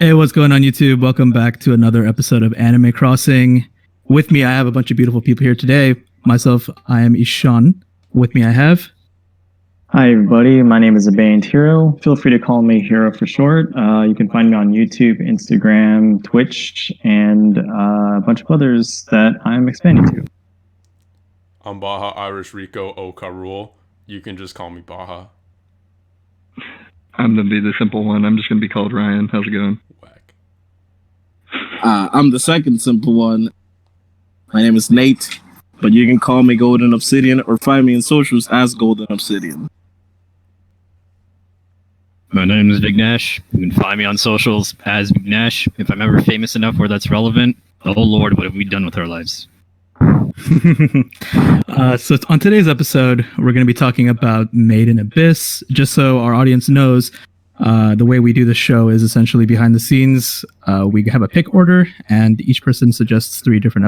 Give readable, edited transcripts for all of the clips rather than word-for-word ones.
Hey, what's going on, YouTube? Welcome back to another episode of Anime Crossing. With me, I have a bunch of beautiful people here today. Myself, I am Ishan. With me, I have... Hi, everybody. My name is Abeyant Hero. Feel free to call me Hero for short. You can find me on YouTube, Instagram, Twitch, and a bunch of others that I'm expanding to. I'm Baja Irish Rico Okarul. You can just call me Baja. I'm going to be the simple one. I'm just going to be called Ryan. How's it going? Whack. I'm the second simple one. My name is Nate, but you can call me Golden Obsidian or find me in socials as Golden Obsidian. My name is Vignesh. You can find me on socials as Vignesh. If I'm ever famous enough where that's relevant, oh Lord, what have we done with our lives? So on today's episode, we're going to be talking about Made in Abyss. Just so our audience knows, the way we do the show is essentially behind the scenes. We have a pick order, and each person suggests three different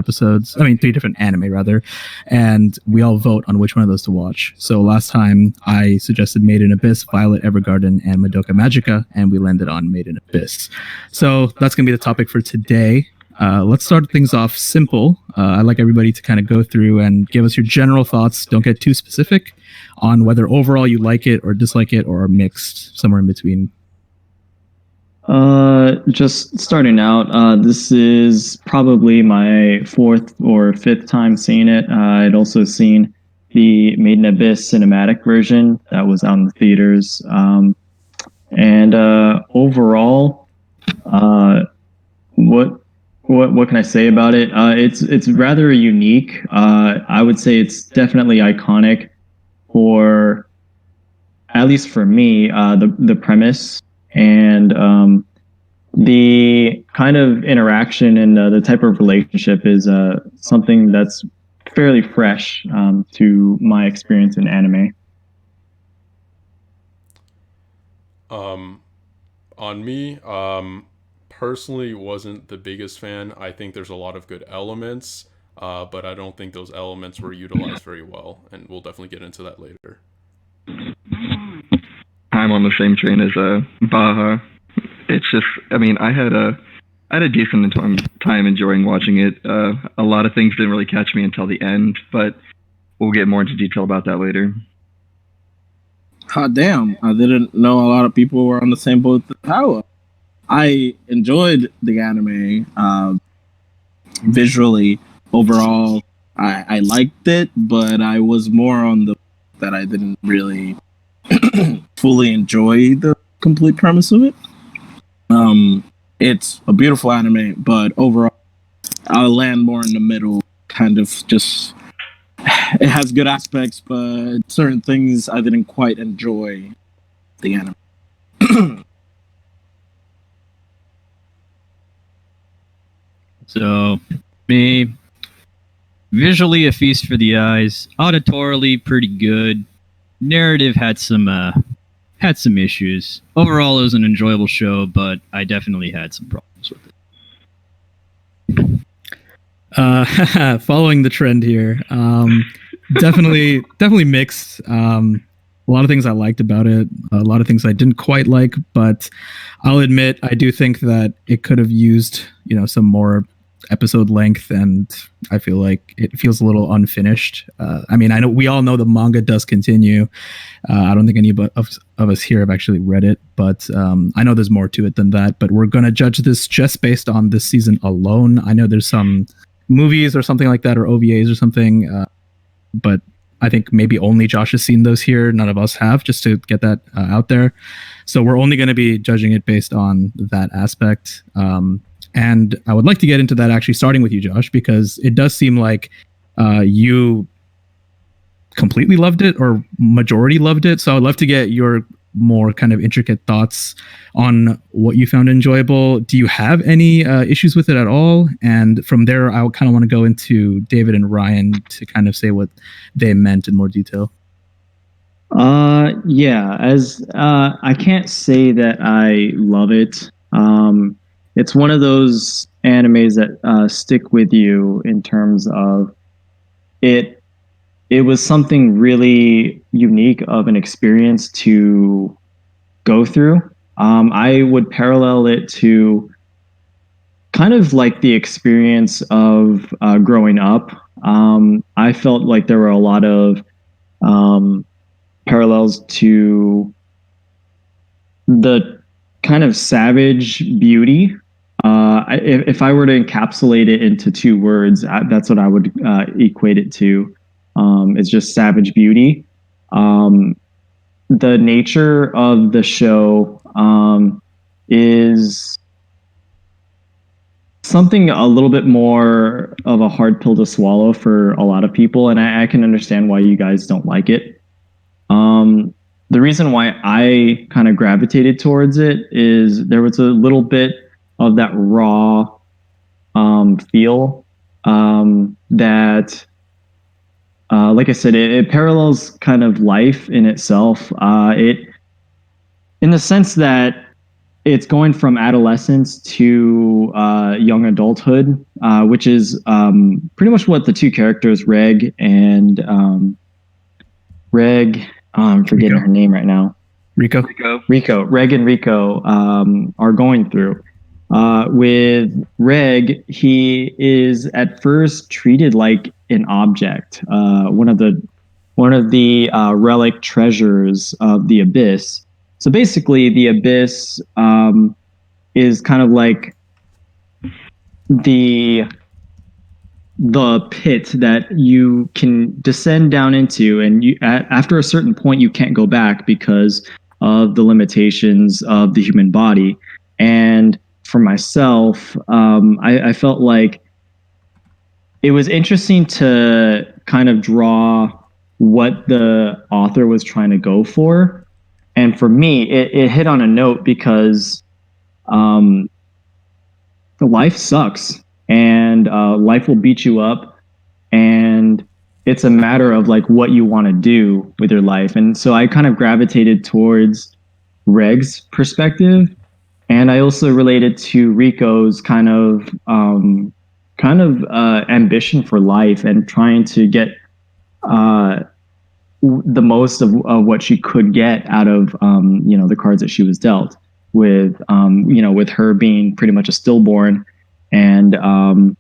anime rather, and we all vote on which one of those to watch. So last time I suggested Made in Abyss, Violet Evergarden, and Madoka Magica, and we landed on Made in Abyss. So that's going to be the topic for today. Let's start things off simple. I'd like everybody to kind of go through and give us your general thoughts. Don't get too specific on whether overall you like it or dislike it or are mixed, somewhere in between. Just starting out, this is probably my fourth or fifth time seeing it. I'd also seen the Made in Abyss cinematic version that was out in the theaters. Overall, what can I say about it? It's rather unique. I would say it's definitely iconic for, at least for me, the premise and the kind of interaction and the type of relationship is something that's fairly fresh to my experience in anime. On me, personally wasn't the biggest fan. I think there's a lot of good elements, but I don't think those elements were utilized very well, and we'll definitely get into that later. I'm on the same train as Baja. It's just, I had a decent time enjoying watching it. A lot of things didn't really catch me until the end, but we'll get more into detail about that later. Hot damn, I didn't know a lot of people were on the same boat as Power. I enjoyed the anime visually. Overall, I liked it, but I was more on the that I didn't really fully enjoy the complete premise of it. It's a beautiful anime, but overall, I'll land more in the middle. Kind of just, it has good aspects, but certain things I didn't quite enjoy the anime. So, me, visually a feast for the eyes, auditorily pretty good. Narrative had some issues. Overall, it was an enjoyable show, but I definitely had some problems with it. Following the trend here, definitely mixed. A lot of things I liked about it, a lot of things I didn't quite like, but I'll admit I do think that it could have used, some more episode length, and I feel like it feels a little unfinished. I know we all know the manga does continue. I don't think any of us here have actually read it, but I know there's more to it than that. But we're gonna judge this just based on this season alone. I know there's some movies or something like that, or OVAs or something, but I think maybe only Josh has seen those here. None of us have, just to get that out there. So we're only going to be judging it based on that aspect. And I would like to get into that actually starting with you, Josh, because it does seem like you completely loved it or majority loved it. So I'd love to get your more kind of intricate thoughts on what you found enjoyable. Do you have any issues with it at all? And from there, I kind of want to go into David and Ryan to kind of say what they meant in more detail. Yeah, as I can't say that I love it. It's one of those animes that stick with you in terms of it. It was something really unique of an experience to go through. I would parallel it to kind of like the experience of growing up. I felt like there were a lot of parallels to the kind of savage beauty. If I were to encapsulate it into two words, that's what I would equate it to. It's just savage beauty. The nature of the show is something a little bit more of a hard pill to swallow for a lot of people, and I can understand why you guys don't like it. The reason why I kind of gravitated towards it is there was a little bit of that raw feel that, like I said, it parallels kind of life in itself. In the sense that it's going from adolescence to young adulthood, which is pretty much what the two characters, Reg and I'm forgetting her name right now. Rico. Reg and Rico are going through. With Reg, he is at first treated like an object, one of the relic treasures of the Abyss. So basically, the Abyss is kind of like the pit that you can descend down into, and after a certain point you can't go back because of the limitations of the human body. And for myself, I felt like it was interesting to kind of draw what the author was trying to go for. And for me, it hit on a note because life sucks. And life will beat you up, and it's a matter of like what you want to do with your life. And so I kind of gravitated towards Reg's perspective, and I also related to Rico's kind of ambition for life and trying to get the most of what she could get out of the cards that she was dealt with. With her being pretty much a stillborn. And a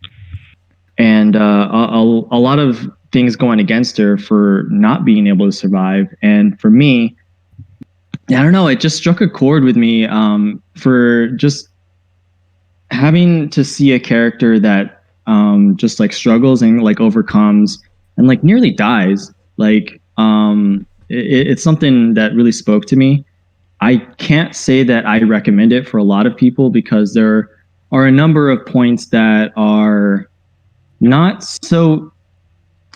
lot of things going against her for not being able to survive. And for me, I don't know, it just struck a chord with me for just having to see a character that just like struggles and like overcomes and like nearly dies. Like it's something that really spoke to me. I can't say that I recommend it for a lot of people because there are a number of points that are not so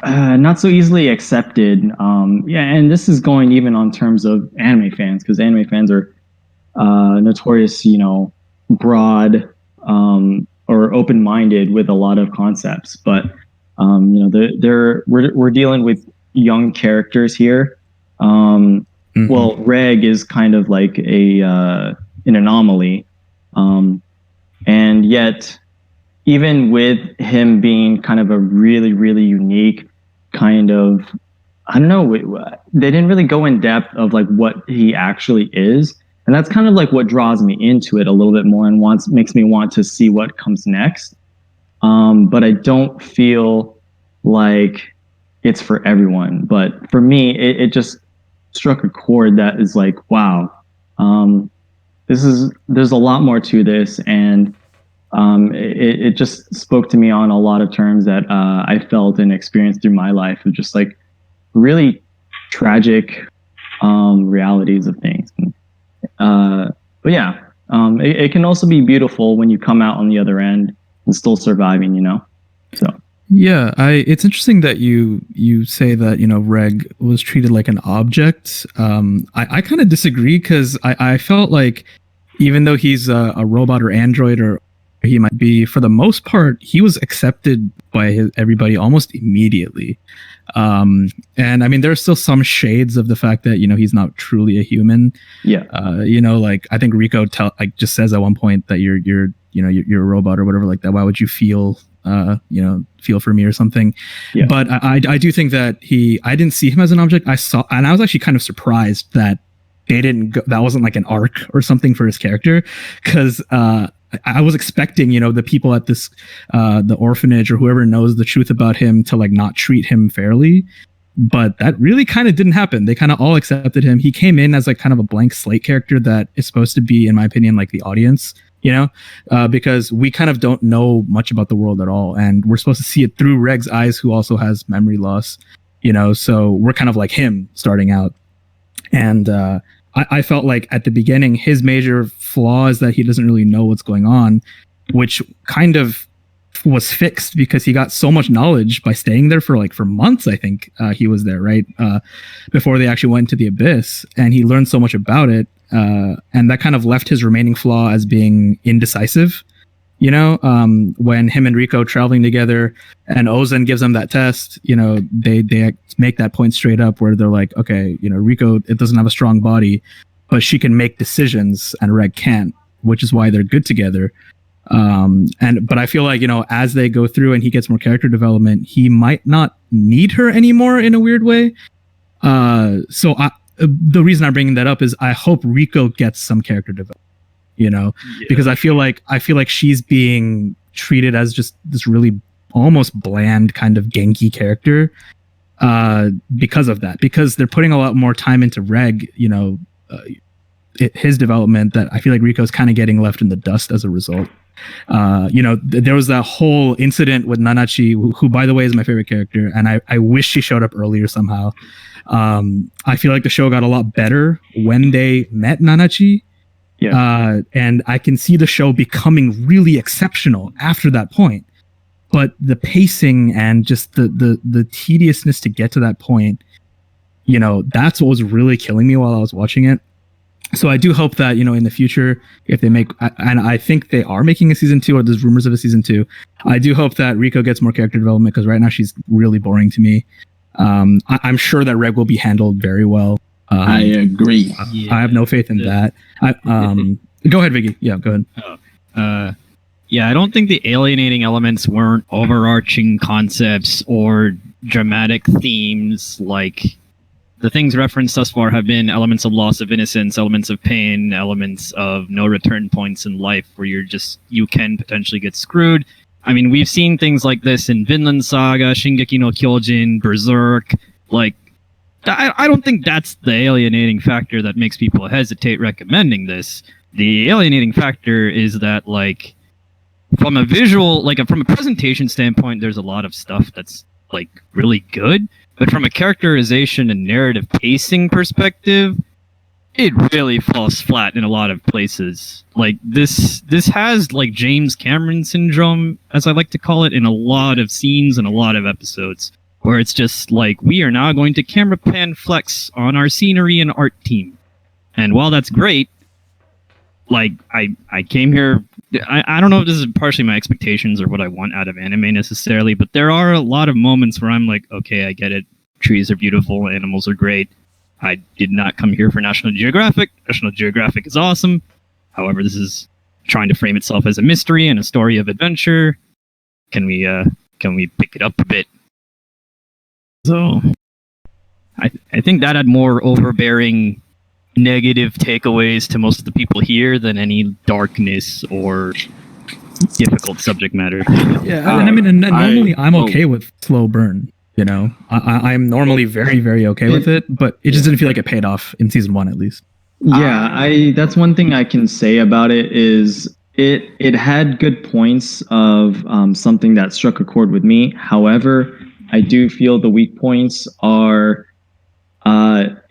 easily accepted. And this is going even on terms of anime fans, because anime fans are notorious, broad or open-minded with a lot of concepts. But we're dealing with young characters here. Well, Reg is kind of like an anomaly. And yet, even with him being kind of a really, really unique kind of, I don't know, they didn't really go in depth of like what he actually is. And that's kind of like what draws me into it a little bit more and makes me want to see what comes next. But I don't feel like it's for everyone. But for me, it just struck a chord that is like, wow, there's a lot more to this, and it just spoke to me on a lot of terms that I felt and experienced through my life of just like really tragic realities of things. But yeah, it can also be beautiful when you come out on the other end and still surviving, So yeah, it's interesting that you say that Reg was treated like an object. I kind of disagree because I felt like even though he's a robot or android or he might be, for the most part, he was accepted by everybody almost immediately. And I mean, there's still some shades of the fact that he's not truly a human. Yeah. Like I think Rico just says at one point that you're a robot or whatever like that. Why would you feel for me or something? Yeah. But I do think that I didn't see him as an object. I was actually kind of surprised that they didn't go, that wasn't like an arc or something for his character, because I was expecting, you know, the people at this the orphanage or whoever knows the truth about him to like not treat him fairly, but that really kind of didn't happen. They kind of all accepted him. He came in as like kind of a blank slate character that is supposed to be, in my opinion, like the audience, you know, because we kind of don't know much about the world at all, and we're supposed to see it through Reg's eyes, who also has memory loss, you know, so we're kind of like him starting out. And I felt like at the beginning, his major flaw is that he doesn't really know what's going on, which kind of was fixed because he got so much knowledge by staying there for months. I think he was there, right? Before they actually went to the abyss, and he learned so much about it. And that kind of left his remaining flaw as being indecisive. You know, when him and Rico traveling together and Ozen gives them that test, you know, they make that point straight up where they're like, okay, you know, Rico, it doesn't have a strong body, but she can make decisions and Reg can't, which is why they're good together. But I feel like, you know, as they go through and he gets more character development, he might not need her anymore in a weird way. The reason I'm bringing that up is I hope Rico gets some character development. You know, because I feel like she's being treated as just this really almost bland kind of Genki character because of that, because they're putting a lot more time into Reg, you know, his development, that I feel like Rico's kind of getting left in the dust as a result. You know, there was that whole incident with Nanachi, who by the way is my favorite character, and I wish she showed up earlier somehow. I feel like the show got a lot better when they met Nanachi. Yeah. And I can see the show becoming really exceptional after that point. But the pacing and just the tediousness to get to that point, you know, that's what was really killing me while I was watching it. So I do hope that, you know, in the future, if they make, and I think they are making a season 2, or there's rumors of a season 2, I do hope that Rico gets more character development, because right now she's really boring to me. I'm sure that Reg will be handled very well. I agree. I have no faith in that. Go ahead, Vicky. Yeah, go ahead. Yeah, I don't think the alienating elements weren't overarching concepts or dramatic themes. Like, the things referenced thus far have been elements of loss of innocence, elements of pain, elements of no return points in life where you can potentially get screwed. I mean, we've seen things like this in Vinland Saga, Shingeki no Kyojin, Berserk. Like, I don't think that's the alienating factor that makes people hesitate recommending this. The alienating factor is that, like, from a visual, like from a presentation standpoint, there's a lot of stuff that's like really good, but from a characterization and narrative pacing perspective, it really falls flat in a lot of places. Like this has like James Cameron syndrome, as I like to call it, in a lot of scenes and a lot of episodes, where it's just like, we are now going to camera pan flex on our scenery and art team. And while that's great, like I came here, I don't know if this is partially my expectations or what I want out of anime necessarily, but there are a lot of moments where I'm like, okay, I get it. Trees are beautiful, animals are great. I did not come here for National Geographic. National Geographic is awesome. However, this is trying to frame itself as a mystery and a story of adventure. Can we pick it up a bit? So I think that had more overbearing negative takeaways to most of the people here than any darkness or difficult subject matter. Yeah, and I mean, and normally I'm okay with slow burn. You know, I'm normally very, very okay with it, but it just didn't feel like it paid off in season 1, at least. Yeah, that's one thing I can say about it is it had good points of something that struck a chord with me. However, I do feel the weak points are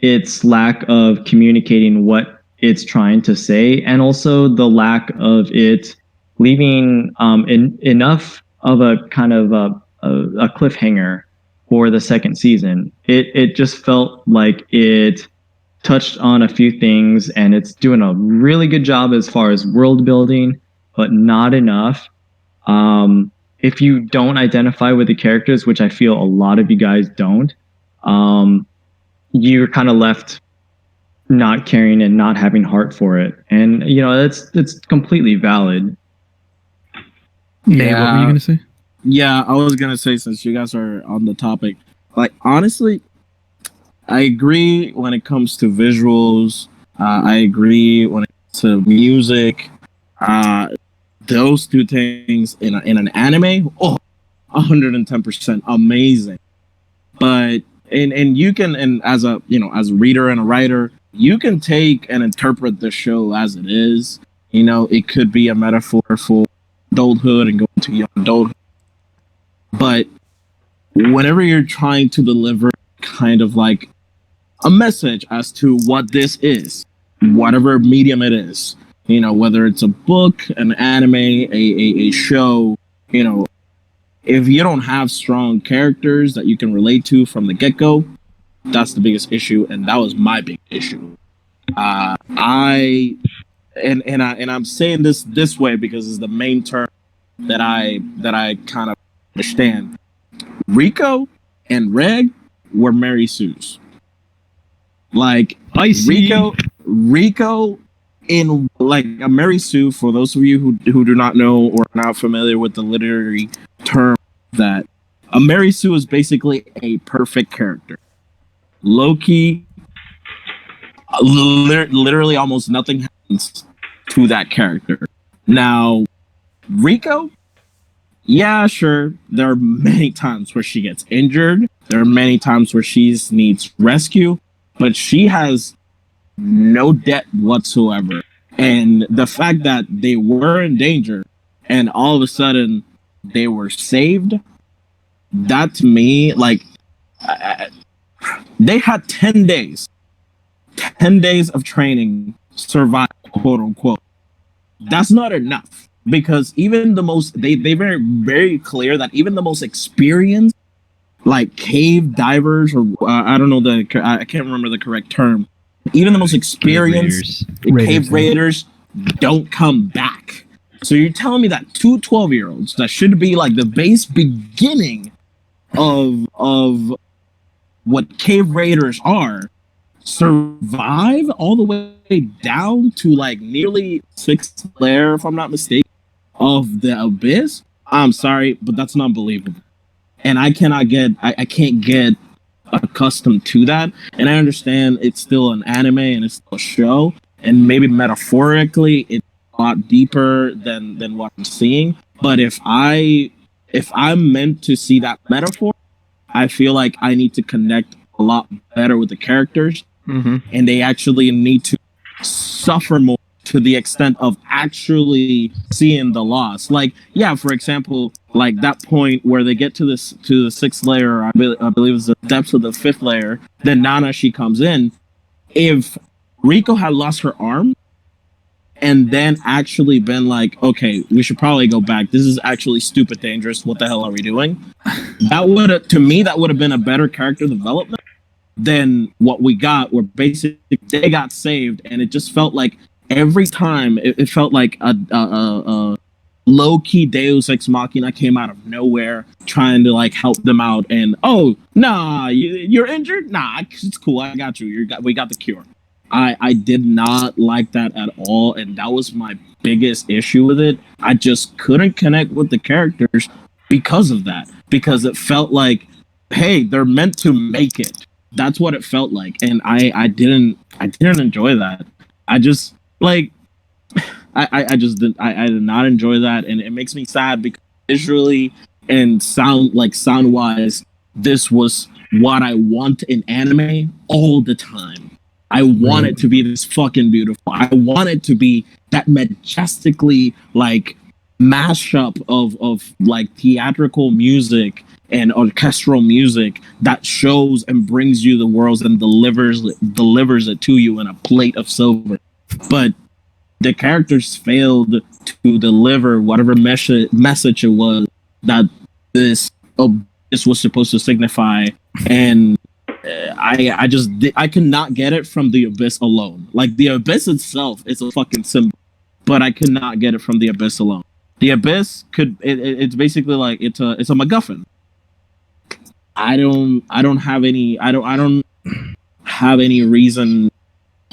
its lack of communicating what it's trying to say, and also the lack of it leaving enough of a kind of a cliffhanger for the second season. It just felt like it touched on a few things, and it's doing a really good job as far as world building, but not enough. If you don't identify with the characters, which I feel a lot of you guys don't, you're kind of left not caring and not having heart for it. And, you know, it's completely valid. Yeah. What were you going to say? Yeah, I was going to say, since you guys are on the topic, like, honestly, I agree when it comes to visuals. I agree when it comes to music. Those two things in an anime, 110% amazing. But and you can, and as a as a reader and a writer, you can take and interpret the show as it is. It could be a metaphor for adulthood and going to young adulthood. But whenever you're trying to deliver kind of like a message as to what this is, whatever medium it is, whether it's a book, an anime, a show, if you don't have strong characters that you can relate to from the get-go, that's the biggest issue, and that was my big issue. I'm saying this way because it's the main term that I kind of understand. Rico and Reg were Mary Sue's. Like I see. Rico in like a Mary Sue. For those of you who do not know or are not familiar with the literary term, that a Mary Sue is basically a perfect character. Low-key, literally almost nothing happens to that character. Now, Rico, yeah, sure, there are many times where she gets injured. There are many times where she needs rescue, but she has no debt whatsoever. And the fact that they were in danger and all of a sudden they were saved, that to me, like, they had 10 days of training, survival, quote unquote. That's not enough, because even the most, they very, very clear that even the most experienced, like cave divers, or I don't know I can't remember the correct term. Even the most experienced cave raiders don't come back. So you're telling me that two 12-year-olds that should be like the base beginning of what cave raiders are, survive all the way down to like nearly 6th layer, if I'm not mistaken, of the abyss? I'm sorry, but that's not believable. And I can't get accustomed to that. And I understand it's still an anime and it's still a show, and maybe metaphorically it's a lot deeper than what I'm seeing. But if I'm meant to see that metaphor, I feel like I need to connect a lot better with the characters, and they actually need to suffer more to the extent of actually seeing the loss. Like, yeah, for example, like that point where they get to the 6th layer, I believe it's the depths of the 5th layer, then Nana, she comes in. If Rico had lost her arm and then actually been like, okay, we should probably go back, this is actually stupid dangerous, what the hell are we doing? That would have been a better character development than what we got, where basically they got saved, and it just felt like every time it felt like a low-key Deus Ex Machina came out of nowhere trying to like help them out, and you're injured, it's cool, I got you, we got the cure. I did not like that at all, and that was my biggest issue with it. I just couldn't connect with the characters because of that, because it felt like, hey, they're meant to make it. That's what it felt like, and I didn't enjoy that. I just like I did not enjoy that, and it makes me sad because visually and sound wise, this was what I want in anime all the time. I want it to be this fucking beautiful. I want it to be that majestically like mashup of like theatrical music and orchestral music that shows and brings you the worlds and delivers it to you in a plate of silver. But the characters failed to deliver whatever message it was that this was supposed to signify, and I could not get it from the Abyss alone. Like, the Abyss itself is a fucking symbol, but I could not get it from the Abyss alone. The Abyss it's basically like it's a MacGuffin. I don't have any reason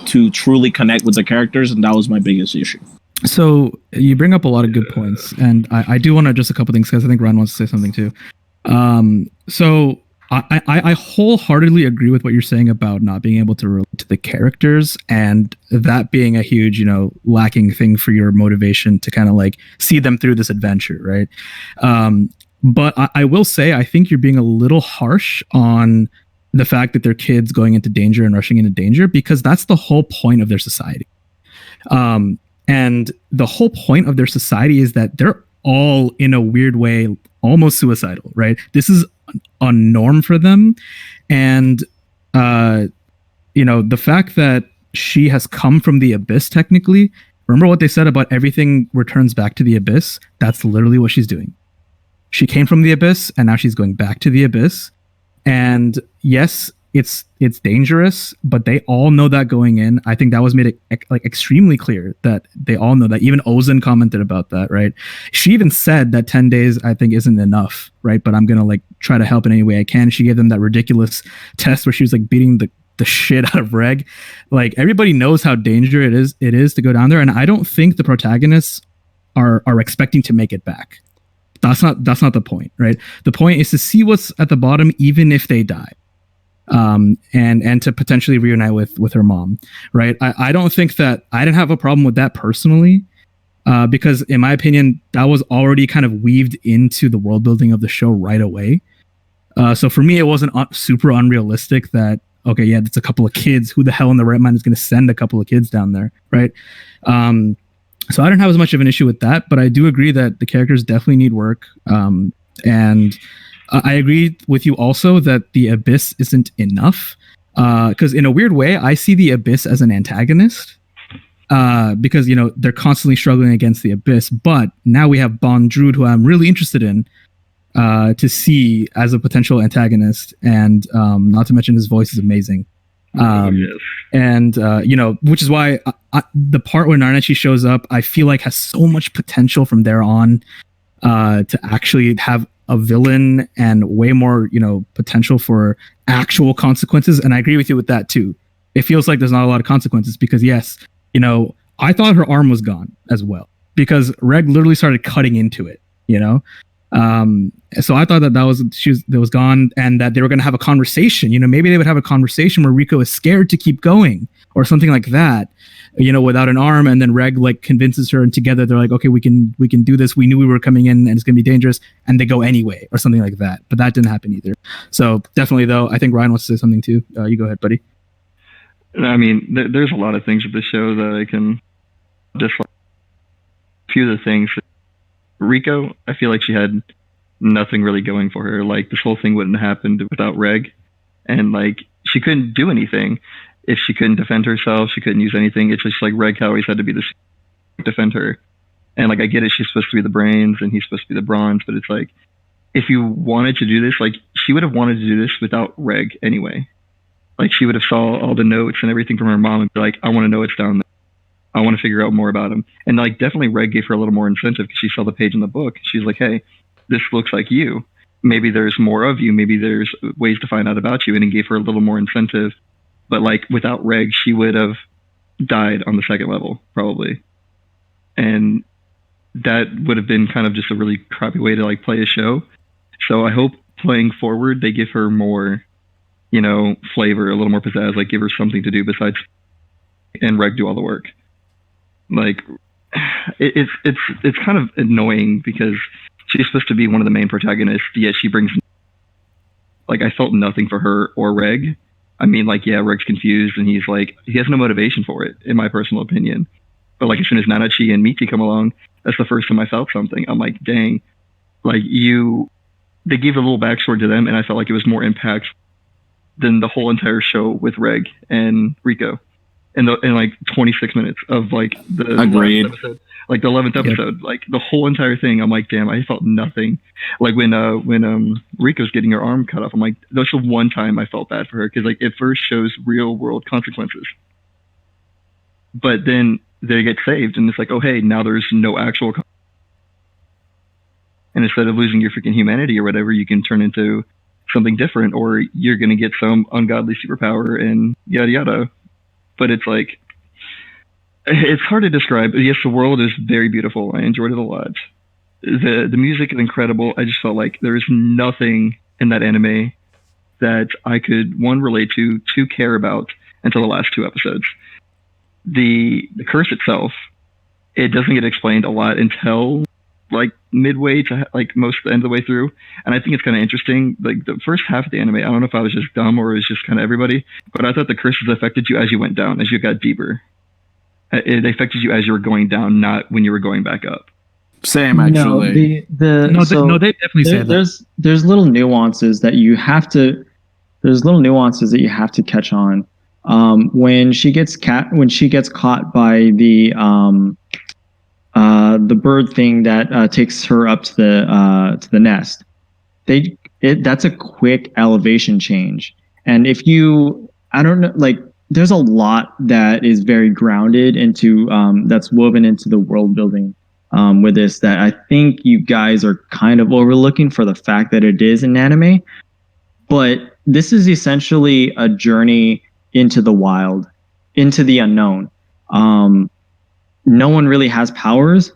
to truly connect with the characters, and that was my biggest issue. So you bring up a lot of good points, and I do want to address a couple things because I think Ron wants to say something too. So I wholeheartedly agree with what you're saying about not being able to relate to the characters, and that being a huge, lacking thing for your motivation to kind of like see them through this adventure, right? But I will say, I think you're being a little harsh on the fact that they're kids going into danger and rushing into danger, because that's the whole point of their society. And the whole point of their society is that they're all in a weird way almost suicidal, right? This is a norm for them. And the fact that she has come from the abyss, technically, remember what they said about everything returns back to the abyss? That's literally what she's doing. She came from the abyss and now she's going back to the abyss. And yes, it's dangerous, but they all know that going in. I think that was made extremely clear that they all know that. Even Ozen commented about that, right? She even said that 10 days I think isn't enough, right? But I'm gonna try to help in any way I can. She gave them that ridiculous test where she was beating the shit out of Reg. Everybody knows how dangerous it is to go down there, and I don't think the protagonists are expecting to make it back. That's not the point, right? The point is to see what's at the bottom, even if they die. And to potentially reunite with her mom, right? I don't think that I didn't have a problem with that personally, because in my opinion, that was already kind of weaved into the world building of the show right away. So for me, it wasn't super unrealistic that, okay, yeah, that's a couple of kids. Who the hell in the right mind is going to send a couple of kids down there, right? So I don't have as much of an issue with that, but I do agree that the characters definitely need work. And I agree with you also that the Abyss isn't enough, because in a weird way, I see the Abyss as an antagonist, because they're constantly struggling against the Abyss. But now we have Bondrewd, who I'm really interested in to see as a potential antagonist, and not to mention his voice is amazing. Yes. And which is why the part where Narnachi shows up, I feel like has so much potential from there on to actually have a villain and way more, potential for actual consequences. And I agree with you with that too. It feels like there's not a lot of consequences because yes, I thought her arm was gone as well because Reg literally started cutting into it, so I thought that was gone and that they were going to have a conversation, maybe they would have a conversation where Rico is scared to keep going or something like that, without an arm. And then Reg convinces her and together they're like, okay, we can do this. We knew we were coming in and it's going to be dangerous. And they go anyway or something like that. But that didn't happen either. So definitely though, I think Ryan wants to say something too. You go ahead, buddy. I mean, there's a lot of things with the show that I can dislike. A few of the things. Rico, I feel like she had nothing really going for her. This whole thing wouldn't have happened without Reg. And she couldn't do anything. If she couldn't defend herself, she couldn't use anything. It's just Reg always had to be the defend her. And I get it, she's supposed to be the brains and he's supposed to be the bronze, but it's if you wanted to do this, she would have wanted to do this without Reg anyway. She would have saw all the notes and everything from her mom and be like, I want to know what's down there. I want to figure out more about him. And definitely Reg gave her a little more incentive because she saw the page in the book. She's like, hey, this looks like you. Maybe there's more of you. Maybe there's ways to find out about you. And it gave her a little more incentive. But without Reg, she would have died on the second level, probably. And that would have been kind of just a really crappy way to play a show. So I hope playing forward, they give her more, flavor, a little more pizzazz, give her something to do besides and Reg do all the work. It's kind of annoying because she's supposed to be one of the main protagonists, yet she brings I felt nothing for her or Reg. I mean, yeah, Reg's confused and he has no motivation for it, in my personal opinion. But as soon as Nanachi and Michi come along, that's the first time I felt something. I'm dang, they gave a little backstory to them, and I felt like it was more impact than the whole entire show with Reg and Rico. In 26 minutes of the Agreed. last episode, the 11th episode, the whole entire thing. I'm damn, I felt nothing. When Rico's getting her arm cut off, I'm that's the one time I felt bad for her because it first shows real world consequences, but then they get saved and it's oh hey, now there's no actual. And instead of losing your freaking humanity or whatever, you can turn into something different, or you're gonna get some ungodly superpower and yada yada. But it's it's hard to describe. Yes, the world is very beautiful. I enjoyed it a lot. The music is incredible. I just felt there is nothing in that anime that I could, one, relate to, two, care about until the last 2 episodes. The curse itself, it doesn't get explained a lot until like midway to like most of the end of the way through. And I think it's kind of interesting. Like the first half of the anime, I don't know if I was just dumb or it was just kind of everybody, but I thought the curses affected you as you went down, as you got deeper. It affected you as you were going down, not when you were going back up. Same, actually. No, they definitely say that. There's little nuances that you have to. There's little nuances that you have to catch on. When she gets caught by the bird thing that takes her up to the nest, that's a quick elevation change. And if you, I don't know, like there's a lot that is very grounded into that's woven into the world building with this that I think you guys are kind of overlooking for the fact that it is an anime. But this is essentially a journey into the wild, into the unknown. No one really has powers,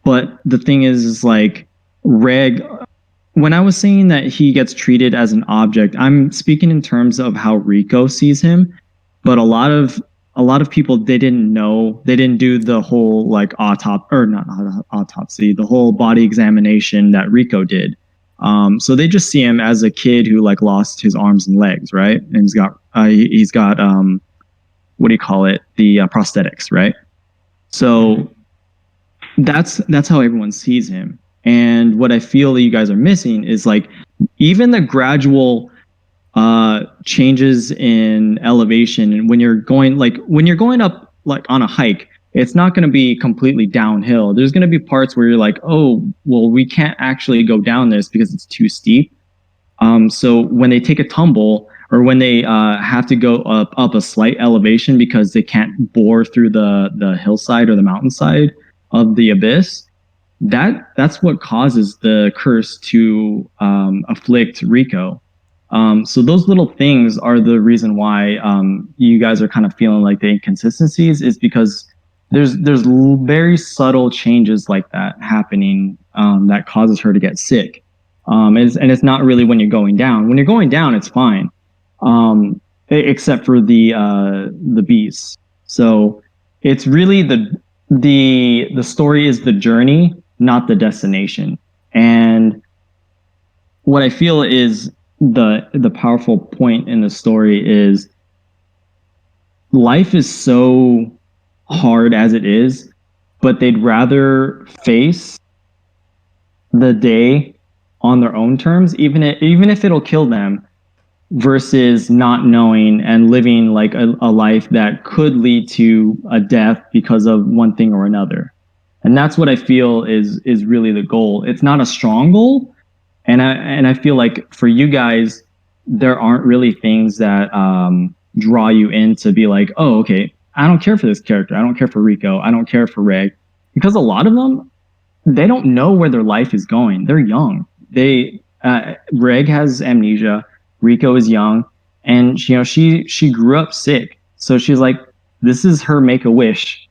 but the thing is like Reg, when I was saying that he gets treated as an object, I'm speaking in terms of how Rico sees him. But a lot of people, they didn't know, they didn't do the whole like autopsy, the whole body examination that Rico did. So they just see him as a kid who like lost his arms and legs, right? And he's got what do you call it? The prosthetics, right? So that's how everyone sees him. And what I feel that you guys are missing is like even the gradual changes in elevation. And when you're going up like on a hike, it's not going to be completely downhill. There's going to be parts where you're like, oh, well, we can't actually go down this because it's too steep. So when they take a tumble or when they have to go up a slight elevation because they can't bore through the hillside or the mountainside of the abyss, that's what causes the curse to afflict Rico. So those little things are the reason why you guys are kind of feeling like the inconsistencies is because there's very subtle changes like that happening that causes her to get sick. And it's not really when you're going down. When you're going down, it's fine, except for the beasts. So it's really the story is the journey, not the destination. And what I feel is the powerful point in the story is life is so hard as it is, but they'd rather face the day on their own terms, even if it'll kill them, versus not knowing and living like a life that could lead to a death because of one thing or another. And that's what I feel is really the goal. It's not a strong goal. And I feel like for you guys, there aren't really things that draw you in to be like, oh, okay, I don't care for this character. I don't care for Rico. I don't care for Reg. Because a lot of them, they don't know where their life is going. They're young. Reg has amnesia. Rico is young. And she grew up sick. So she's like, this is her make-a-wish,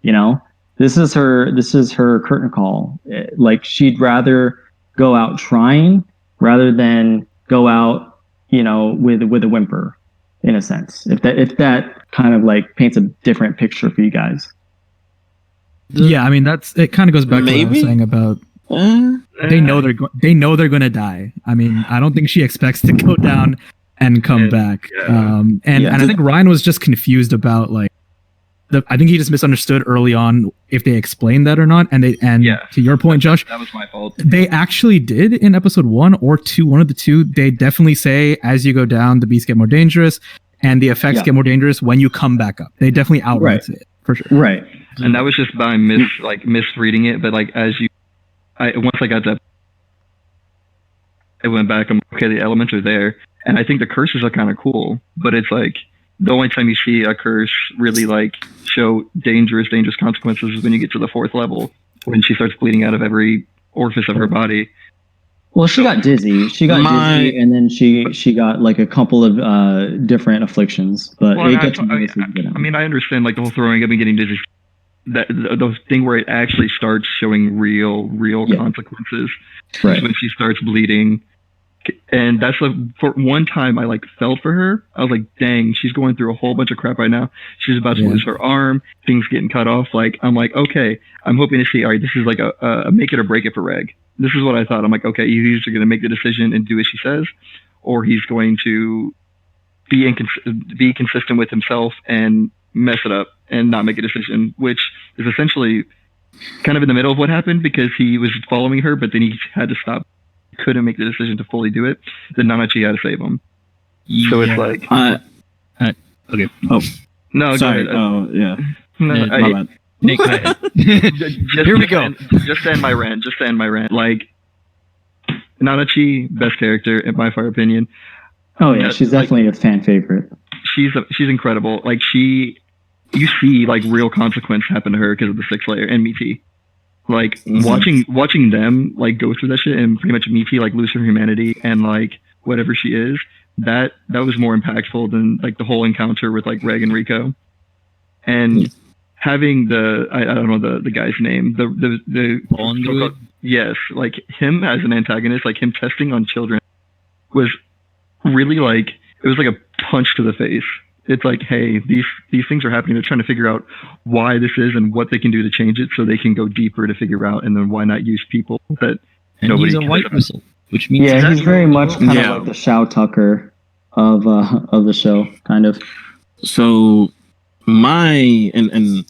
This is her curtain call. Like she'd rather go out trying rather than go out, with a whimper, in a sense. If that kind of like paints a different picture for you guys. Yeah, I mean it kind of goes back to what I was saying about they know they're going to die. I mean, I don't think she expects to go down and come back. Yeah. And I think Ryan was just confused about like I think he just misunderstood early on if they explained that or not. And to your point, Josh, that was my fault. They actually did in episode 1 or 2, one of the two. They definitely say as you go down, the beasts get more dangerous, and the effects get more dangerous when you come back up. They definitely outright it for sure. Right, and that was just by misreading it. But like once I got that, I went back. I'm okay. The elements are there, and I think the curses are kind of cool. But it's like the only time you see a curse really like show dangerous consequences is when you get to the 4th level, when she starts bleeding out of every orifice of her body. Well, she got dizzy. Dizzy, and then she got like a couple of different afflictions. But I understand like the whole throwing up and getting dizzy. That the thing where it actually starts showing real consequences. Right. When she starts bleeding, And that's like, for one time I like felt for her. I was like, dang, she's going through a whole bunch of crap right now. She's about to Yeah. lose her arm, things getting cut off. Like, I'm like, okay, I'm hoping to see, all right, this is like a make it or break it for Reg. This is what I thought. I'm like, okay, he's either going to make the decision and do as she says, or he's going to be consistent with himself and mess it up and not make a decision, which is essentially kind of in the middle of what happened, because he was following her, but then he had to stop. Couldn't make the decision to fully do it. Then Nanachi had to save him. So it's like, Okay. no, go Sorry. ahead. Oh, yeah. No, My bad. Nick, go ahead. Here we go. Just to end my rant. Like, Nanachi, best character in my far opinion. Oh yeah, she's definitely a fan favorite. She's incredible. Like, you see like real consequence happen to her because of the sixth layer and Miti. Like, watching them like go through that shit, and pretty much Miti like lose her humanity and like whatever she is, that was more impactful than like the whole encounter with like Reg and Rico. And having I don't know the guy's name, the Bond. yes, like him as an antagonist, like him testing on children, was really like, it was like a punch to the face. It's like, hey, these things are happening. They're trying to figure out why this is and what they can do to change it, so they can go deeper to figure out. And then why not use people that And nobody he's a cares white about. whistle, which means Yeah, he's very much kind Yeah. of like the Shao Tucker of the show, kind of. So my and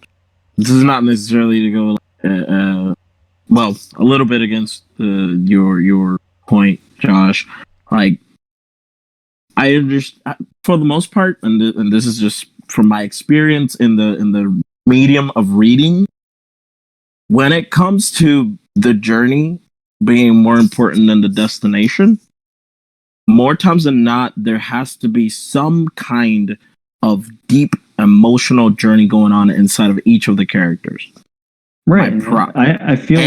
this is not necessarily to go well, a little bit against your point, Josh. Like, I understand for the most part, and this is just from my experience in the medium of reading. When it comes to the journey being more important than the destination, more times than not, there has to be some kind of deep emotional journey going on inside of each of the characters. Right. My pro- I feel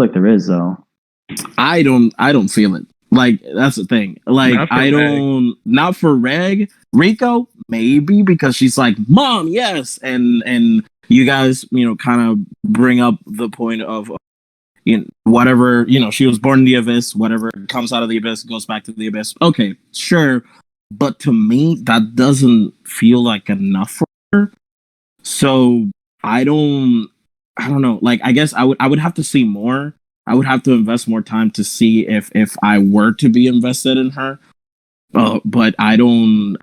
like there is though. I don't feel it. Like, that's the thing. Like, Not for I don't. Not for Reg. Rico, maybe, because she's like, Mom, yes, and you guys, kind of bring up the point of, whatever, she was born in the abyss. Whatever comes out of the abyss goes back to the abyss. Okay, sure, but to me, that doesn't feel like enough for her. So I don't know. Like, I guess I would have to see more. I would have to invest more time to see if I were to be invested in her. But I don't,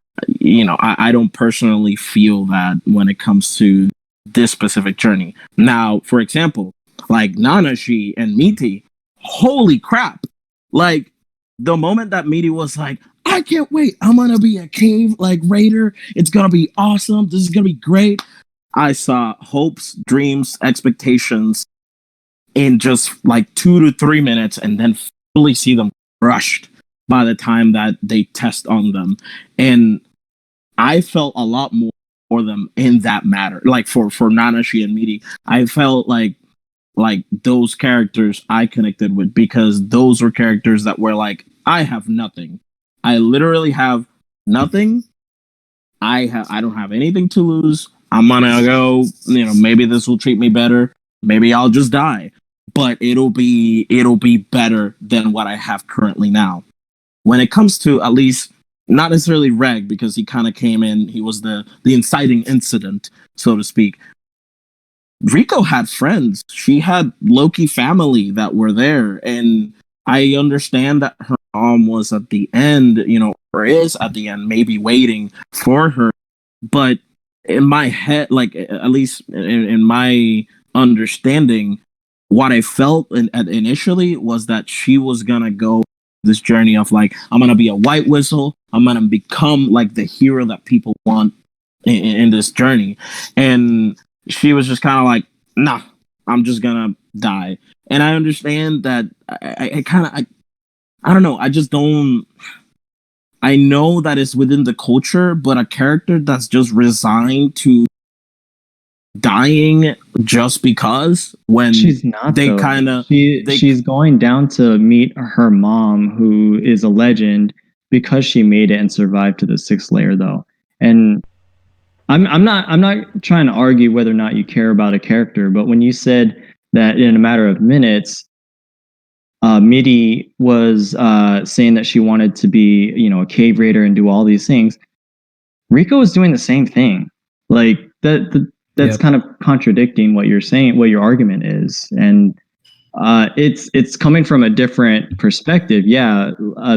I don't personally feel that when it comes to this specific journey. Now, for example, like Nanashi and Miti, holy crap. Like, the moment that Miti was like, I can't wait, I'm gonna be a cave like raider, it's gonna be awesome, this is gonna be great. I saw hopes, dreams, expectations in just like 2 to 3 minutes, and then fully see them crushed by the time that they test on them. And I felt a lot more for them in that matter. Like for Nanashi and Miti, I felt like those characters I connected with, because those were characters that were like, I have nothing. I literally have nothing. I don't have anything to lose. I'm gonna go, maybe this will treat me better. Maybe I'll just die. But it'll be better than what I have currently now. When it comes to, at least, not necessarily Reg, because he kind of came in, he was the inciting incident, so to speak. Rico had friends. She had Loki family that were there, and I understand that her mom was at the end, or is at the end, maybe waiting for her. But in my head, like, at least in my understanding, what I felt initially was that she was gonna go this journey of like, I'm gonna be a white whistle, I'm gonna become like the hero that people want in this journey. And she was just kind of like, nah, I'm just gonna die. And I understand that. I don't know, I just don't. I know that it's within the culture, but a character that's just resigned to dying just because, when She's not. they though. kind of She's going down to meet her mom, who is a legend, because she made it and survived to the sixth layer, though. And I'm not trying to argue whether or not you care about a character, but when you said that in a matter of minutes, Midi was saying that she wanted to be, a cave raider and do all these things. Riko is doing the same thing. Like that's Yep. kind of contradicting what you're saying, what your argument is, and it's coming from a different perspective. Yeah,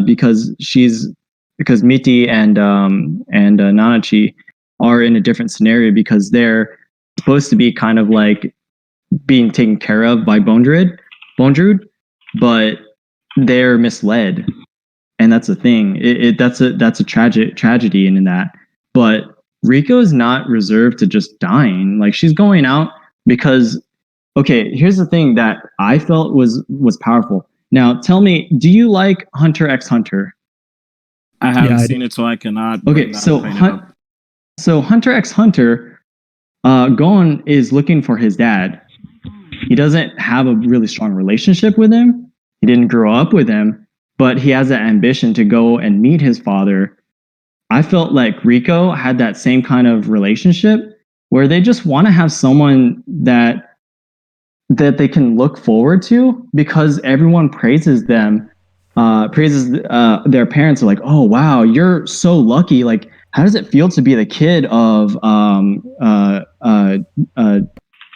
because Miti and Nanachi are in a different scenario because they're supposed to be kind of like being taken care of by Bondrewd, but they're misled, and that's the thing. That's a tragedy in that. But Riko is not reserved to just dying. Like she's going out because okay. Here's the thing that I felt was powerful. Now tell me, do you like Hunter x Hunter? I haven't Yeah, I seen it, so I cannot. Okay, bring that so opinion up. Hunter x Hunter, Gon is looking for his dad. He doesn't have a really strong relationship with him. He didn't grow up with him, but he has that ambition to go and meet his father. I felt like Riko had that same kind of relationship where they just want to have someone that they can look forward to because everyone praises them, praises their parents. Are like, oh wow, you're so lucky. Like, how does it feel to be the kid of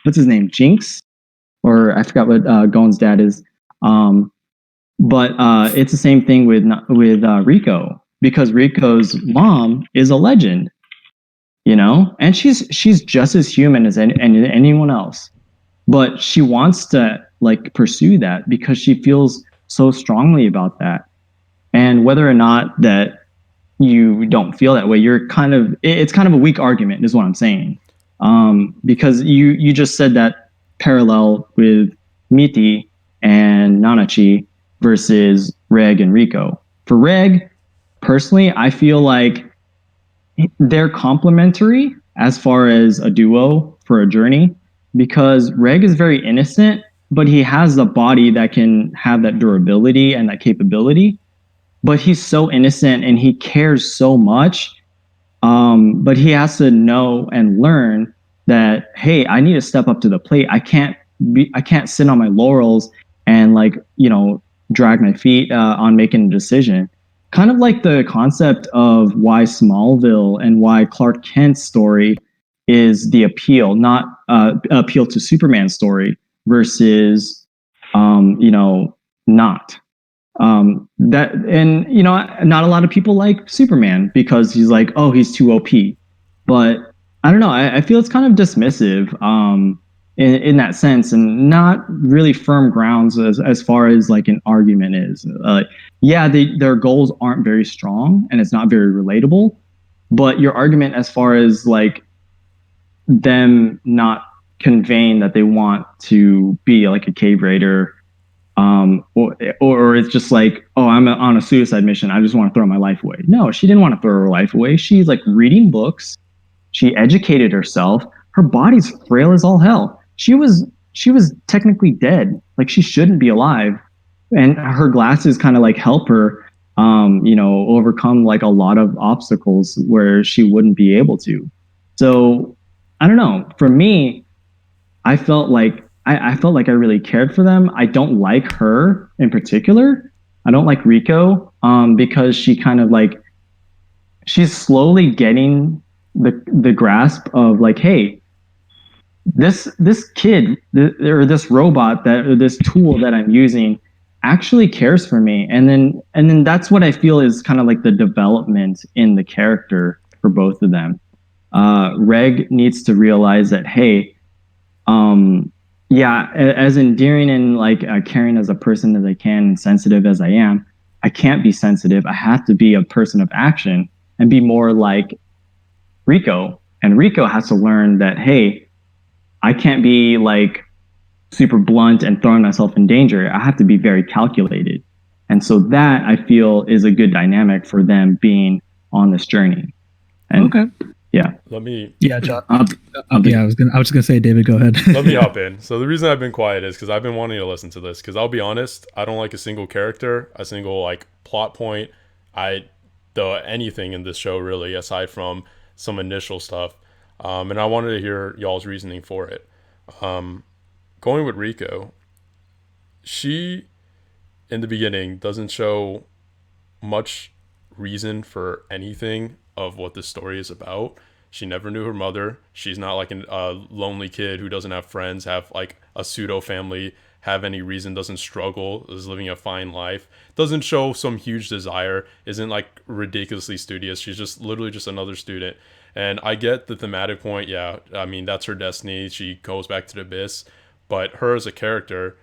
what's his name, Jinx, or I forgot what Gon's dad is. But it's the same thing with Riko because Riko's mom is a legend, and she's just as human as anyone else, but she wants to like pursue that because she feels so strongly about that. And whether or not that you don't feel that way, it's kind of a weak argument, is what I'm saying. Because you just said that parallel with Miti and Nanachi versus Reg and Riko. For Reg, personally, I feel like they're complementary as far as a duo for a journey because Reg is very innocent, but he has a body that can have that durability and that capability. But he's so innocent and he cares so much. But he has to know and learn that, hey, I need to step up to the plate. I can't sit on my laurels and drag my feet on making a decision. Kind of like the concept of why Smallville and why Clark Kent's story is the appeal, not appeal to Superman's story versus, not. That and not a lot of people like Superman because he's like, oh, he's too OP. But I don't know. I feel it's kind of dismissive in that sense, and not really firm grounds as far as like an argument is. Yeah, their goals aren't very strong, and it's not very relatable. But your argument as far as like them not conveying that they want to be like a cave raider, or it's just like, oh, I'm on a suicide mission. I just want to throw my life away. No, she didn't want to throw her life away. She's like reading books. She educated herself. Her body's frail as all hell. She was technically dead. Like she shouldn't be alive. And her glasses kind of like help her, overcome like a lot of obstacles where she wouldn't be able to. So I don't know. For me, I felt like I felt like I really cared for them. I don't like her in particular. I don't like Riko because she kind of like she's slowly getting the grasp of like, hey, this kid or this robot or this tool that I'm using actually cares for me, and then that's what I feel is kind of like the development in the character for both of them. Reg needs to realize that, hey, yeah, as endearing and like caring as a person as I can and sensitive as I am, I can't be sensitive. I have to be a person of action and be more like Riko. And Riko has to learn that, hey, I can't be like super blunt and throwing myself in danger. I have to be very calculated. And so that I feel is a good dynamic for them being on this journey. And Okay. yeah. Let me Yeah, John. I'll I was just gonna say, David, go ahead. let me hop in. So the reason I've been quiet is because I've been wanting to listen to this. Because I'll be honest, I don't like a single character, a single like plot point. Anything in this show really, aside from some initial stuff. And I wanted to hear y'all's reasoning for it. Going with Riko, she in the beginning doesn't show much reason for anything of what the story is about. She never knew her mother. She's not like a lonely kid who doesn't have friends, have like a pseudo family, have any reason, doesn't struggle, is living a fine life, doesn't show some huge desire, isn't like ridiculously studious. She's just literally just another student. And I get the thematic point. Yeah, I mean, that's her destiny. She goes back to the abyss. But her as a character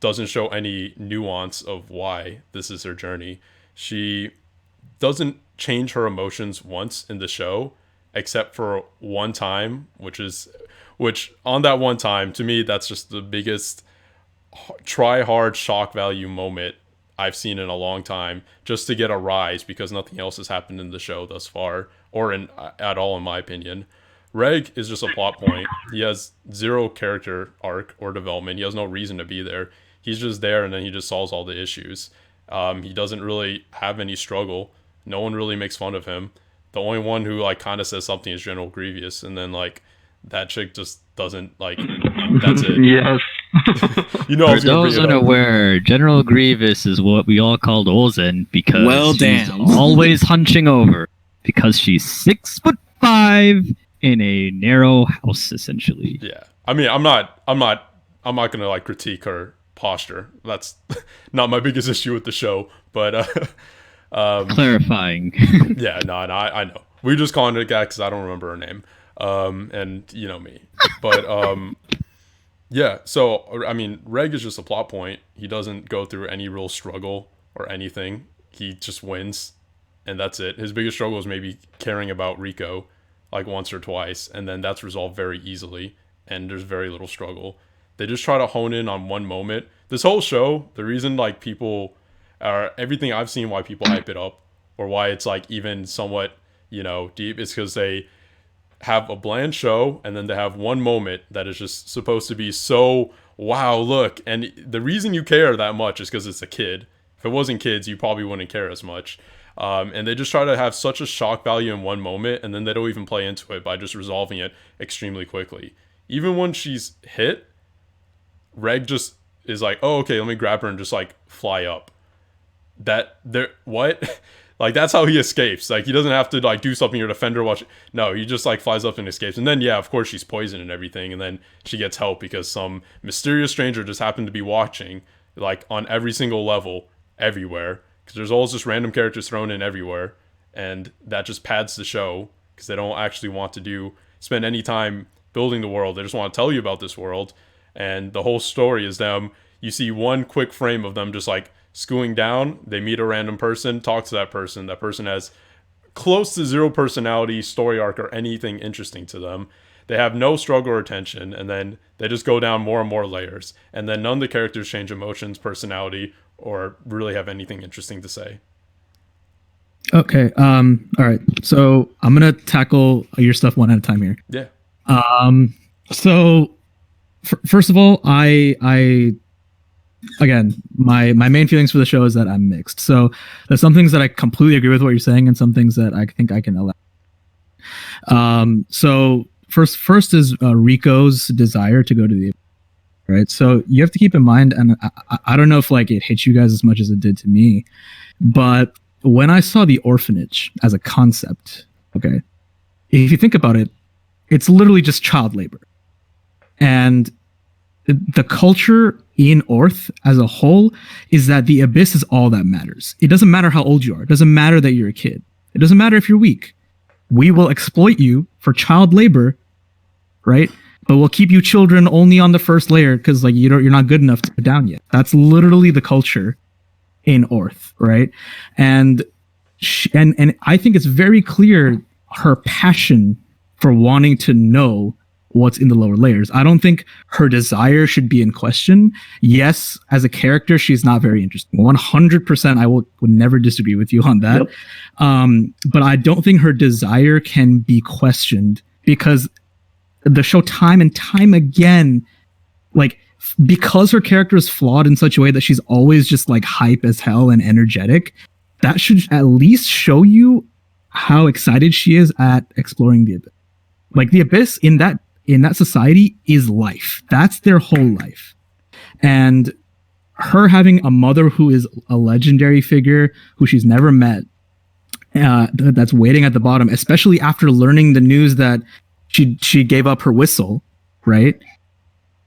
doesn't show any nuance of why this is her journey. She doesn't change her emotions once in the show, except for one time, which on that one time, to me, that's just the biggest try hard shock value moment I've seen in a long time, just to get a rise, because nothing else has happened in the show thus far, or at all, in my opinion. Reg is just a plot point. He has zero character arc or development. He has no reason to be there. He's just there, and then he just solves all the issues. He doesn't really have any struggle. No one really makes fun of him. The only one who like kind of says something is General Grievous, and then like that chick just doesn't like. That's it. Yes. You know, I For was gonna those bring it up. unaware, General Grievous is what we all called Ozen because Well, she's damn. always hunching over because she's 6'5" in a narrow house, essentially. Yeah, I mean, I'm not gonna like critique her posture. That's not my biggest issue with the show. But Clarifying. yeah, no, I know. We're just calling it a guy because I don't remember her name. And you know me. But yeah. So I mean, Reg is just a plot point. He doesn't go through any real struggle or anything. He just wins, and that's it. His biggest struggle is maybe caring about Rico, like once or twice, and then that's resolved very easily. And there's very little struggle. They just try to hone in on one moment. This whole show, the reason like people are everything I've seen why people hype it up, or why it's like even somewhat, you know, deep, is because they have a bland show and then they have one moment that is just supposed to be so wow, look. And the reason you care that much is because it's a kid. If it wasn't kids, you probably wouldn't care as much. And they just try to have such a shock value in one moment, and then they don't even play into it by just resolving it extremely quickly. Even when she's hit, Reg just is like, oh, okay, let me grab her and just like fly up. What? Like, that's how he escapes. Like, he doesn't have to like do something or defend her. No, he just like flies up and escapes. And then, yeah, of course she's poisoned and everything. And then she gets help because some mysterious stranger just happened to be watching, like on every single level, everywhere. Because there's always just random characters thrown in everywhere. And that just pads the show because they don't actually want to spend any time building the world. They just want to tell you about this world. And the whole story is them. You see one quick frame of them just like skewing down. They meet a random person, talk to that person. That person has close to zero personality, story arc, or anything interesting to them. They have no struggle or tension, and then they just go down more and more layers. And then none of the characters change emotions, personality, or really have anything interesting to say. Okay. All right. So I'm gonna tackle your stuff one at a time here. Yeah. So first of all, I again, my main feelings for the show is that I'm mixed. So there's some things that I completely agree with what you're saying, and some things that I think I can allow. So first is Rico's desire to go to the, right? So you have to keep in mind, and I don't know if like it hit you guys as much as it did to me, but when I saw the orphanage as a concept, okay, if you think about it, it's literally just child labor, and the culture in Orth as a whole is that the abyss is all that matters. It doesn't matter how old you are. It doesn't matter that you're a kid. It doesn't matter if you're weak. We will exploit you for child labor, right? But we'll keep you children only on the first layer because like you're not good enough to go down yet. That's literally the culture in Orth, right? And and I think it's very clear her passion for wanting to know what's in the lower layers. I don't think her desire should be in question. Yes, as a character, she's not very interesting. 100%, I would never disagree with you on that. Yep. But I don't think her desire can be questioned because the show time and time again, like, because her character is flawed in such a way that she's always just like hype as hell and energetic, that should at least show you how excited she is at exploring the abyss. Like the abyss in that society is life. That's their whole life. And her having a mother who is a legendary figure who she's never met, that's waiting at the bottom, especially after learning the news that she gave up her whistle, right?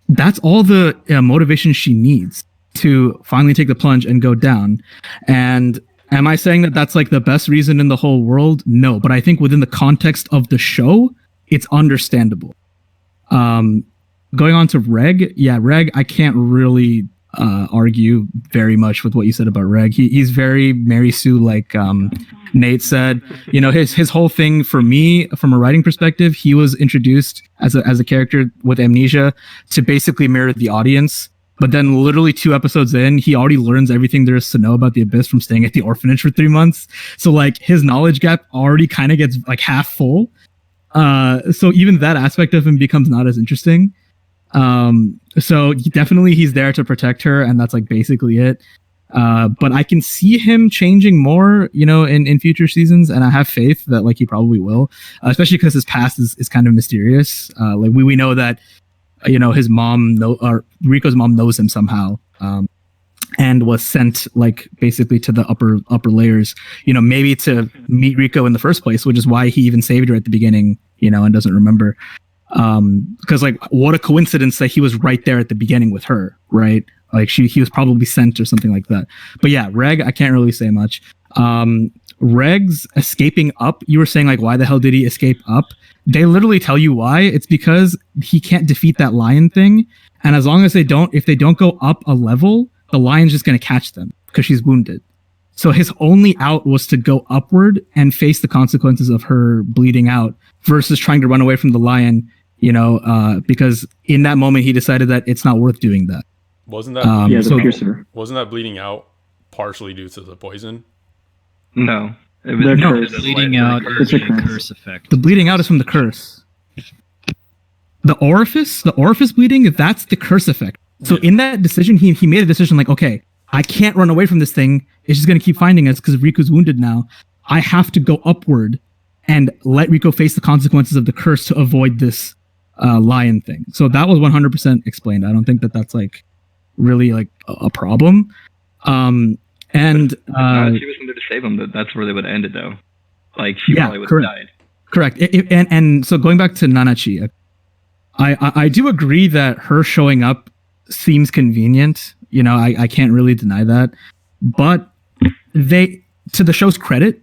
That's all the motivation she needs to finally take the plunge and go down. And am I saying that that's like the best reason in the whole world? No, but I think within the context of the show, it's understandable. Going on to Reg, Reg, I can't really argue very much with what you said about Reg. He's very Mary Sue, like Nate said. You know, his whole thing for me, from a writing perspective, he was introduced as a character with amnesia to basically mirror the audience. But then literally 2 episodes in, he already learns everything there is to know about the Abyss from staying at the orphanage for 3 months. So like his knowledge gap already kind of gets like half full. So even that aspect of him becomes not as interesting. So definitely he's there to protect her, and that's like basically it. But I can see him changing more, you know, in future seasons, and I have faith that like he probably will, especially because his past is kind of mysterious. Like we know that, you know, his mom, or Rico's mom knows him somehow, and was sent like basically to the upper layers, you know, maybe to meet Rico in the first place, which is why he even saved her at the beginning, you know, and doesn't remember. Because like what a coincidence that he was right there at the beginning with her, right? Like he was probably sent or something like that. But yeah, Reg, I can't really say much. Reg's escaping up, you were saying like, why the hell did he escape up? They literally tell you why. It's because he can't defeat that lion thing. And as long as if they don't go up a level, the lion's just going to catch them because she's wounded. So his only out was to go upward and face the consequences of her bleeding out versus trying to run away from the lion, you know, because in that moment he decided that it's not worth doing that. Wasn't that the piercer. Wasn't that bleeding out partially due to the poison? No. It They're no, cursed. Bleeding out It's is a a curse. curse effect. The bleeding out is from the curse. The orifice bleeding, that's the curse effect. So in that decision, he made a decision like, okay, I can't run away from this thing. It's just going to keep finding us because Riku's wounded now. I have to go upward and let Rico face the consequences of the curse to avoid this lion thing. So that was 100% explained. I don't think that that's like really like a problem. And she wasn't there to save him. That's where they would have ended, though. Like she probably would have died. Correct. And so going back to Nanachi, I do agree that her showing up seems convenient. You know, I can't really deny that. But they, to the show's credit,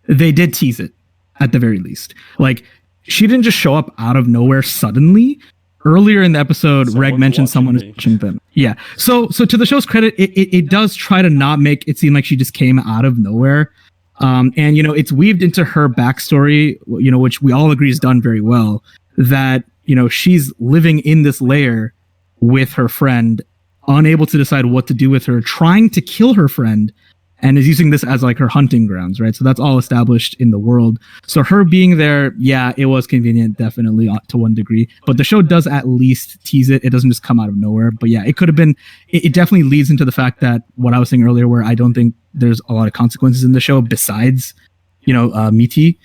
they did tease it at the very least. Like she didn't just show up out of nowhere suddenly. Earlier in the episode, Reg mentioned someone is watching them. Yeah. So to the show's credit, it does try to not make it seem like she just came out of nowhere. And, you know, it's weaved into her backstory, you know, which we all agree is done very well, that, you know, she's living in this lair with her friend, unable to decide what to do with her, trying to kill her friend, and is using this as like her hunting grounds, right? So that's all established in the world. So her being there, yeah, it was convenient, definitely to one degree. But the show does at least tease it. It doesn't just come out of nowhere. But yeah, it could have been. It definitely leads into the fact that what I was saying earlier, where I don't think there's a lot of consequences in the show besides, you know, Miti.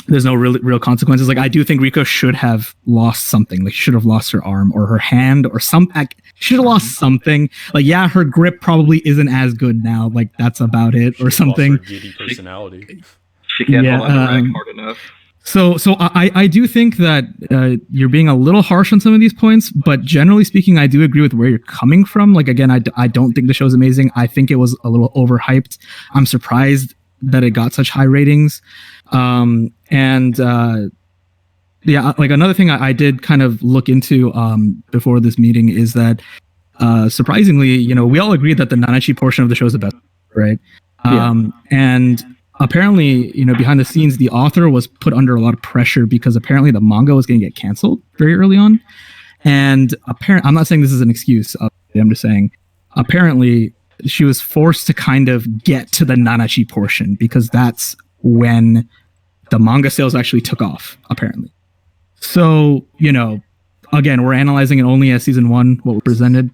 There's no real consequences. Like I do think Riko should have lost something. Like she should have lost her arm or her hand or something. Should have lost something. Like yeah, her grip probably isn't as good now. Like that's about it, or something. Lost her giddy personality. She can't hold on to Reg hard enough. So I do think that you're being a little harsh on some of these points, but generally speaking, I do agree with where you're coming from. Like again, I don't think the show's amazing. I think it was a little overhyped. I'm surprised that it got such high ratings. Yeah, like another thing I did kind of look into before this meeting is that surprisingly, you know, we all agree that the Nanachi portion of the show is the best, right? And apparently, you know, behind the scenes, the author was put under a lot of pressure because apparently the manga was going to get canceled very early on. And I'm not saying this is an excuse. I'm just saying, apparently, she was forced to kind of get to the Nanachi portion because that's when the manga sales actually took off, apparently. So, you know, again, we're analyzing it only as season 1, what we presented.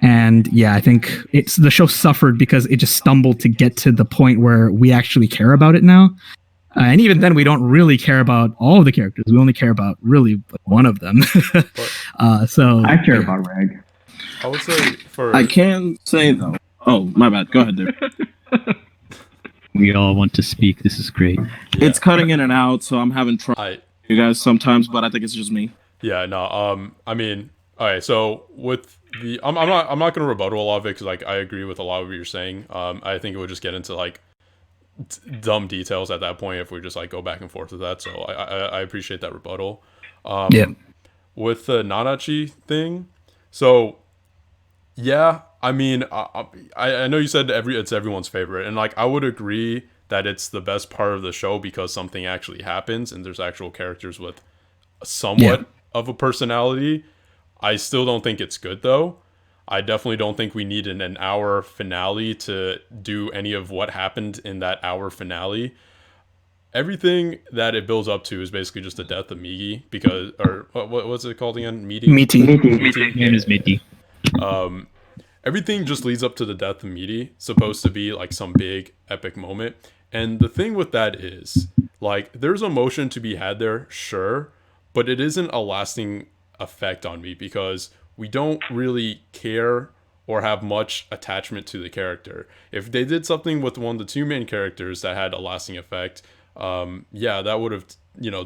And yeah, I think the show suffered because it just stumbled to get to the point where we actually care about it now. And even then, we don't really care about all of the characters. We only care about really one of them. So I care about Reg. I would say for I can say though. Oh, my bad. Go ahead, dude. We all want to speak. This is great. It's cutting in and out, so I'm having trouble I you guys sometimes, but I think it's just me. yeah no I mean, all right, so with the I'm not gonna rebuttal a lot of it because like I agree with a lot of what you're saying. I think it would just get into like dumb details at that point if we just like go back and forth with that. So I appreciate that rebuttal. Yeah. With the Nanachi thing, so yeah, I mean, I know you said it's everyone's favorite, and like I would agree that it's the best part of the show because something actually happens and there's actual characters with somewhat of a personality. I still don't think it's good though. I definitely don't think we need an hour finale to do any of what happened in that hour finale. Everything that it builds up to is basically just the death of Migi because, or what's it called again? Meaty. Meaty. Name is Mitty. Everything just leads up to the death of Meaty, supposed to be like some big epic moment. And the thing with that is, like, there's emotion to be had there, sure, but it isn't a lasting effect on me because we don't really care or have much attachment to the character. If they did something with one of the two main characters that had a lasting effect, yeah, that would have,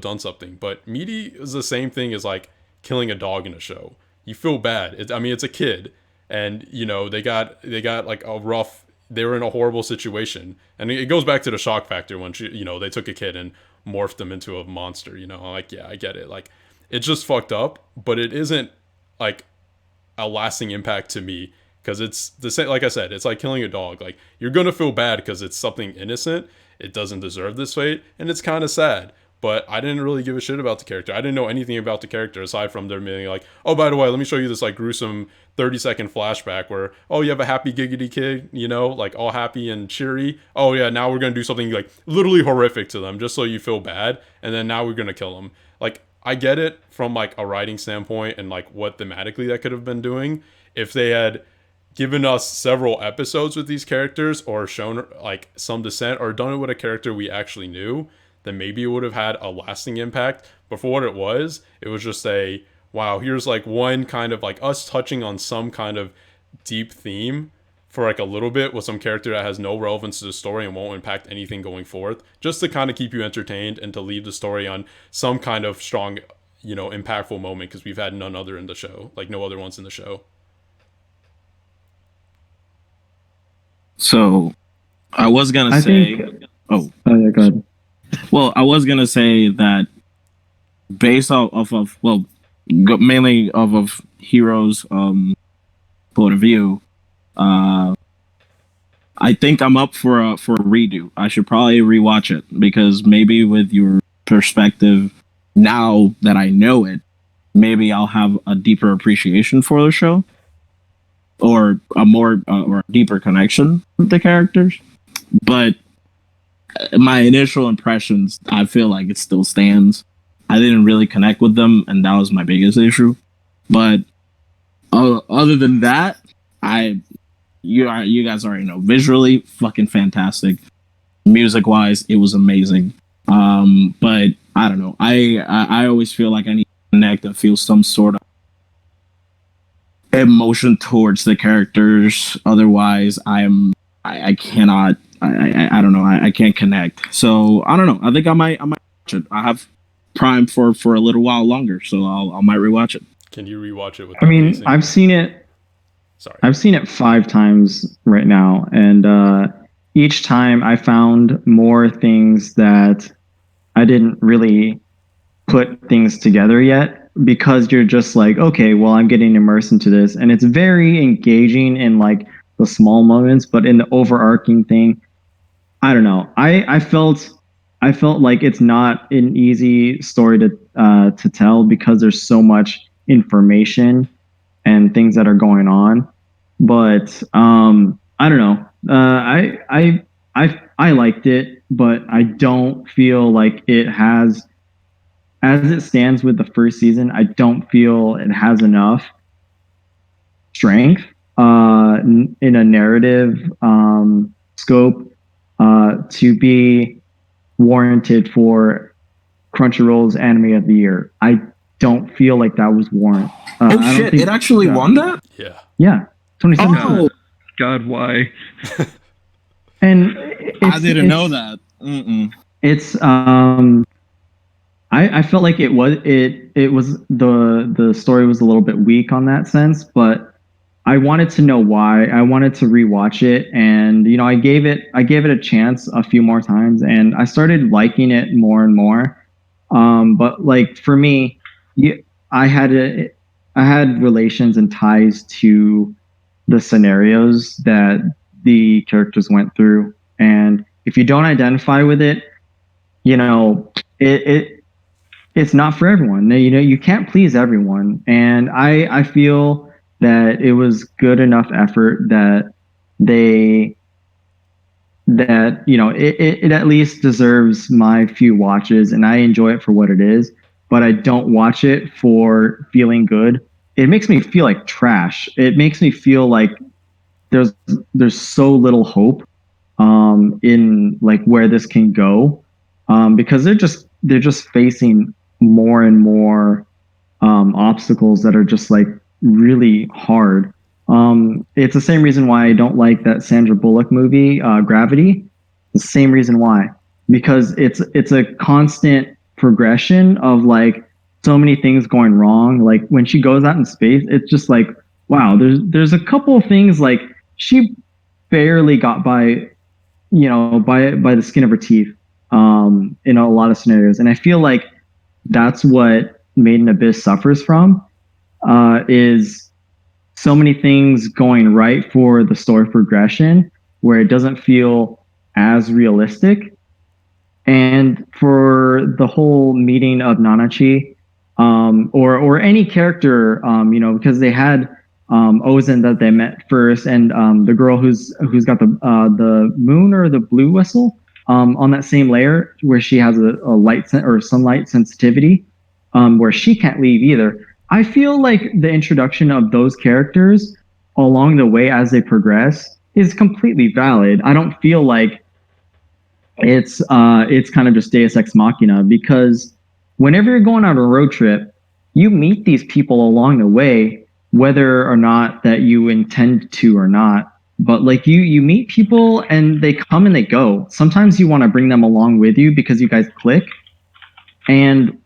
done something. But Meaty is the same thing as like killing a dog in a show. You feel bad. It's a kid, and they got like they were in a horrible situation, and it goes back to the shock factor when they took a kid and morphed them into a monster. Like, yeah, I get it. Like, it's just fucked up, but it isn't like a lasting impact to me because it's the same. Like I said, it's like killing a dog. Like, you're gonna feel bad because it's something innocent. It doesn't deserve this fate, and it's kind of sad. But I didn't really give a shit about the character. I didn't know anything about the character aside from there being like, oh, by the way, let me show you this like gruesome 30-second flashback where, oh, you have a happy giggity kid, like all happy and cheery. Oh yeah, now we're gonna do something like literally horrific to them just so you feel bad, and then now we're gonna kill them. Like, I get it from like a writing standpoint and like what thematically that could have been doing if they had given us several episodes with these characters or shown like some descent or done it with a character we actually knew, then maybe it would have had a lasting impact. But for what it was just a, wow, here's like one kind of like us touching on some kind of deep theme for like a little bit with some character that has no relevance to the story and won't impact anything going forth, just to kind of keep you entertained and to leave the story on some kind of strong, impactful moment, because we've had none other in the show, like no other ones in the show. So, I was gonna say. Oh yeah, go ahead. Well, I was gonna say that based off of mainly off of Hero's point of view, I think I'm up for a redo. I should probably rewatch it because maybe with your perspective now that I know it, maybe I'll have a deeper appreciation for the show or a more or a deeper connection with the characters. But my initial impressions, I feel like it still stands. I didn't really connect with them, and that was my biggest issue. But other than that, you guys already know, visually fucking fantastic. Music wise, it was amazing. But I don't know. I always feel like I need to connect and feel some sort of emotion towards the characters. Otherwise, I cannot. I don't know. I can't connect. So I don't know. I think I might watch it. I have Prime for a little while longer, so I might rewatch it. Can you rewatch it with? I mean, I've seen it. Sorry, I've seen it 5 times right now, and each time I found more things that I didn't really put things together yet, because you're just like, okay, well, I'm getting immersed into this, and it's very engaging in like the small moments, but in the overarching thing, I don't know. I felt like it's not an easy story to tell because there's so much information and things that are going on. But I don't know. I liked it, but I don't feel like it has, as it stands with the first season, I don't feel it has enough strength in a narrative scope to be warranted for Crunchyroll's Anime of the Year. I don't feel like that was warrant. Oh I don't shit! think- It actually won that. Yeah. Yeah, 2017. Oh, God, why? And I didn't know that. Mm-mm. It's I felt like it was the story was a little bit weak on that sense, but I wanted to know why. I wanted to rewatch it, and I gave it a chance a few more times, and I started liking it more and more. But like for me, I had relations and ties to the scenarios that the characters went through, and if you don't identify with it, it's not for everyone. You can't please everyone, and I feel that it was good enough effort that it at least deserves my few watches, and I enjoy it for what it is, but I don't watch it for feeling good. It makes me feel like trash. It makes me feel like there's so little hope in like where this can go, because they're just facing more and more obstacles that are just like really hard. It's the same reason why I don't like that Sandra Bullock movie, Gravity. The same reason why, because it's a constant progression of like so many things going wrong. Like when she goes out in space, it's just like, wow, there's a couple of things like she barely got by, by the skin of her teeth, in a lot of scenarios. And I feel like that's what Made in Abyss suffers from, is so many things going right for the story progression where it doesn't feel as realistic. And for the whole meeting of Nanachi, or any character, because they had Ozen that they met first, and the girl who's got the moon or the blue whistle on that same layer where she has a light or sunlight sensitivity, where she can't leave either. I feel like the introduction of those characters along the way as they progress is completely valid. I don't feel like it's kind of just Deus Ex Machina, because whenever you're going on a road trip, you meet these people along the way, whether or not that you intend to or not. But like you meet people and they come and they go. Sometimes you want to bring them along with you because you guys click, and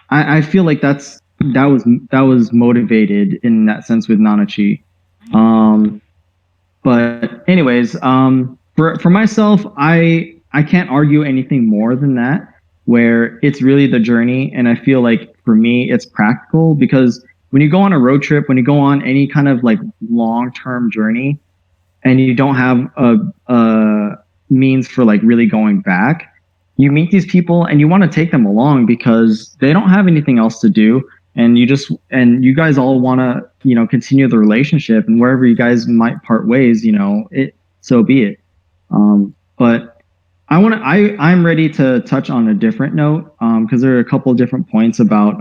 I feel like that was motivated in that sense with Nanachi. But anyways, for myself, I can't argue anything more than that, where it's really the journey. And I feel like for me, it's practical, because when you go on a road trip, when you go on any kind of like long-term journey, and you don't have a means for like really going back, you meet these people and you want to take them along because they don't have anything else to do. And you guys all want to, continue the relationship, and wherever you guys might part ways, so be it. But I'm ready to touch on a different note, because there are a couple of different points about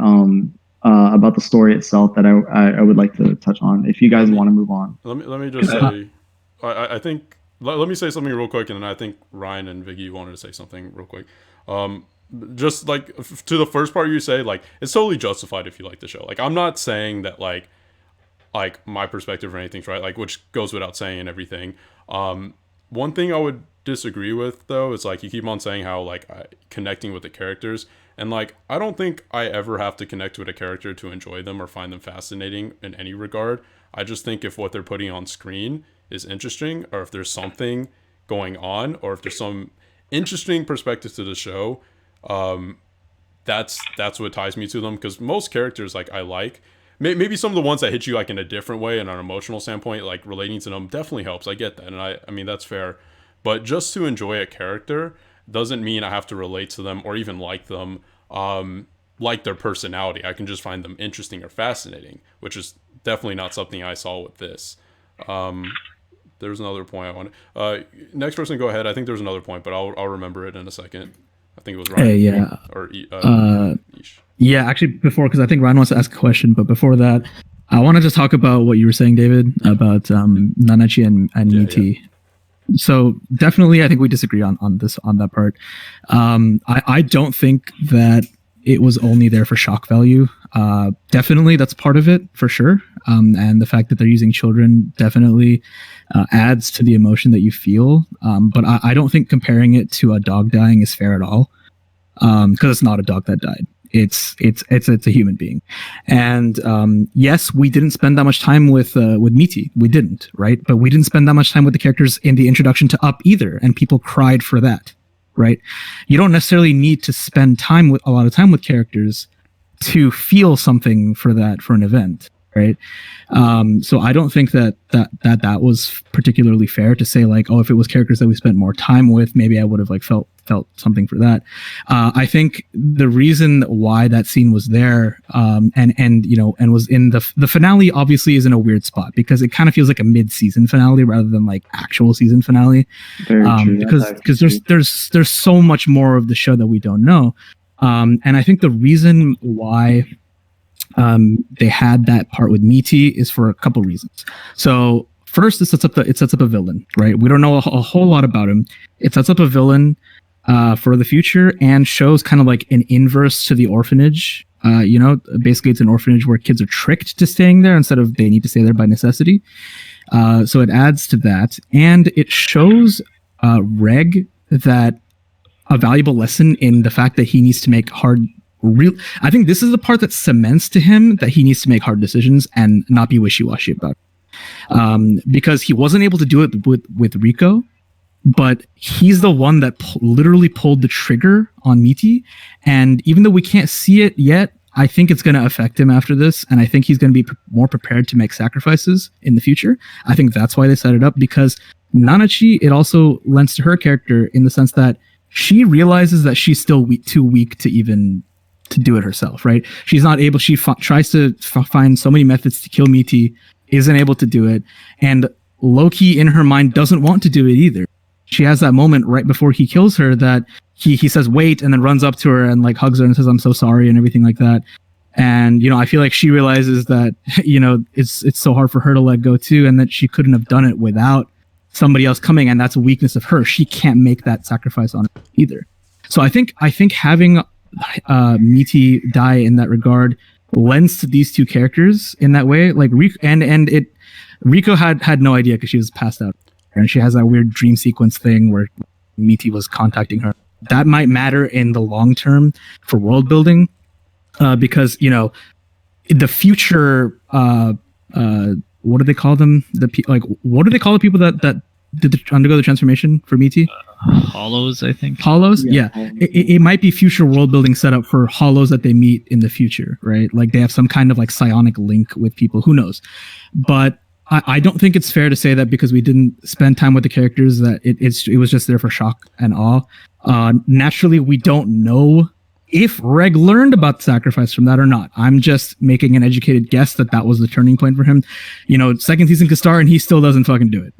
the story itself that I would like to touch on. If you guys want to move on, Let me just say, I think let me say something real quick, and then I think Ryan and Viggy wanted to say something real quick. Just like to the first part you say, like it's totally justified if you like the show. Like I'm not saying that like my perspective or anything's right, like which goes without saying and everything. One thing I would disagree with though is like you keep on saying how like connecting with the characters, and like I don't think I ever have to connect with a character to enjoy them or find them fascinating in any regard. I just think if what they're putting on screen is interesting, or if there's something going on, or if there's some interesting perspective to the show, that's what ties me to them. Because most characters like I like, maybe some of the ones that hit you like in a different way and on an emotional standpoint, like relating to them definitely helps. I get that, and I mean that's fair. But just to enjoy a character doesn't mean I have to relate to them or even like them, like their personality. I can just find them interesting or fascinating, which is definitely not something I saw with this. There's another point I want. Next person, go ahead. I think there's another point, but I'll remember it in a second. I think it was Ryan. Hey, yeah. Or Ish. Yeah, actually, because I think Ryan wants to ask a question, but before that, I want to just talk about what you were saying, David, about Nanachi and Niti. Yeah. So definitely, I think we disagree on that part. I don't think that it was only there for shock value. Definitely, that's part of it for sure. And the fact that they're using children definitely adds to the emotion that you feel. But I don't think comparing it to a dog dying is fair at all, because it's not a dog that died. It's a human being. And yes, we didn't spend that much time with Miti. We didn't, right? But we didn't spend that much time with the characters in the introduction to Up either, and people cried for that. Right? You don't necessarily need to spend a lot of time with characters to feel something for an event, right? So I don't think that was particularly fair to say like, oh, if it was characters that we spent more time with, maybe I would have like felt something for that. I think the reason why that scene was there, and was in the finale, obviously is in a weird spot because it kind of feels like a mid-season finale rather than like actual season finale. Very true. Because there's so much more of the show that we don't know. And I think the reason why they had that part with Miti is for a couple reasons. So first, it sets up a villain, right? We don't know a whole lot about him. It sets up a villain for the future and shows kind of like an inverse to the orphanage. Basically it's an orphanage where kids are tricked to staying there instead of they need to stay there by necessity. So it adds to that, and it shows Reg that a valuable lesson in the fact that he needs to make I think this is the part that cements to him that he needs to make hard decisions and not be wishy-washy about it. Because he wasn't able to do it with Rico, but he's the one that literally pulled the trigger on Miti. And even though we can't see it yet, I think it's going to affect him after this. And I think he's going to be more prepared to make sacrifices in the future. I think that's why they set it up, because Nanachi, it also lends to her character in the sense that she realizes that she's still too weak to even to do it herself, right? She's not able. She tries to find so many methods to kill Miti, isn't able to do it. And Loki in her mind doesn't want to do it either. She has that moment right before he kills her that he says wait, and then runs up to her and like hugs her and says I'm so sorry and everything like that. And I feel like she realizes that it's so hard for her to let go too, and that she couldn't have done it without somebody else coming, and that's a weakness of her. She can't make that sacrifice on it either. So I think having Miti die in that regard lends to these two characters in that way. Like Rico had no idea because she was passed out, and she has that weird dream sequence thing where Miti was contacting her. That might matter in the long term for world building, because the future. What do they call them? What do they call the people that did undergo the transformation for Miti? Hollows, I think. Hollows? Yeah. It might be future world building set up for hollows that they meet in the future, right? Like they have some kind of like psionic link with people. Who knows? But I don't think it's fair to say that because we didn't spend time with the characters that it was just there for shock and awe. Naturally, we don't know if Reg learned about the sacrifice from that or not. I'm just making an educated guess that was the turning point for him. Second season could start and he still doesn't fucking do it.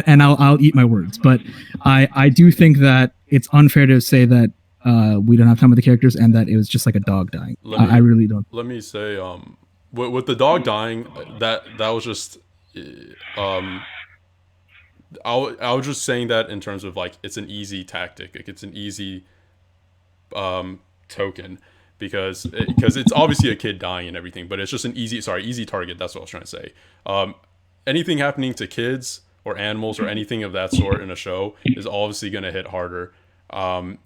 And I'll eat my words. But I do think that it's unfair to say that we don't have time with the characters and that it was just like a dog dying. I really don't. Let me say, with the dog dying, that was just, I was just saying that in terms of like it's an easy tactic, like it's an easy token because it's obviously a kid dying and everything, but it's just an easy target. That's what I was trying to say. Anything happening to kids or animals or anything of that sort in a show is obviously going to hit harder,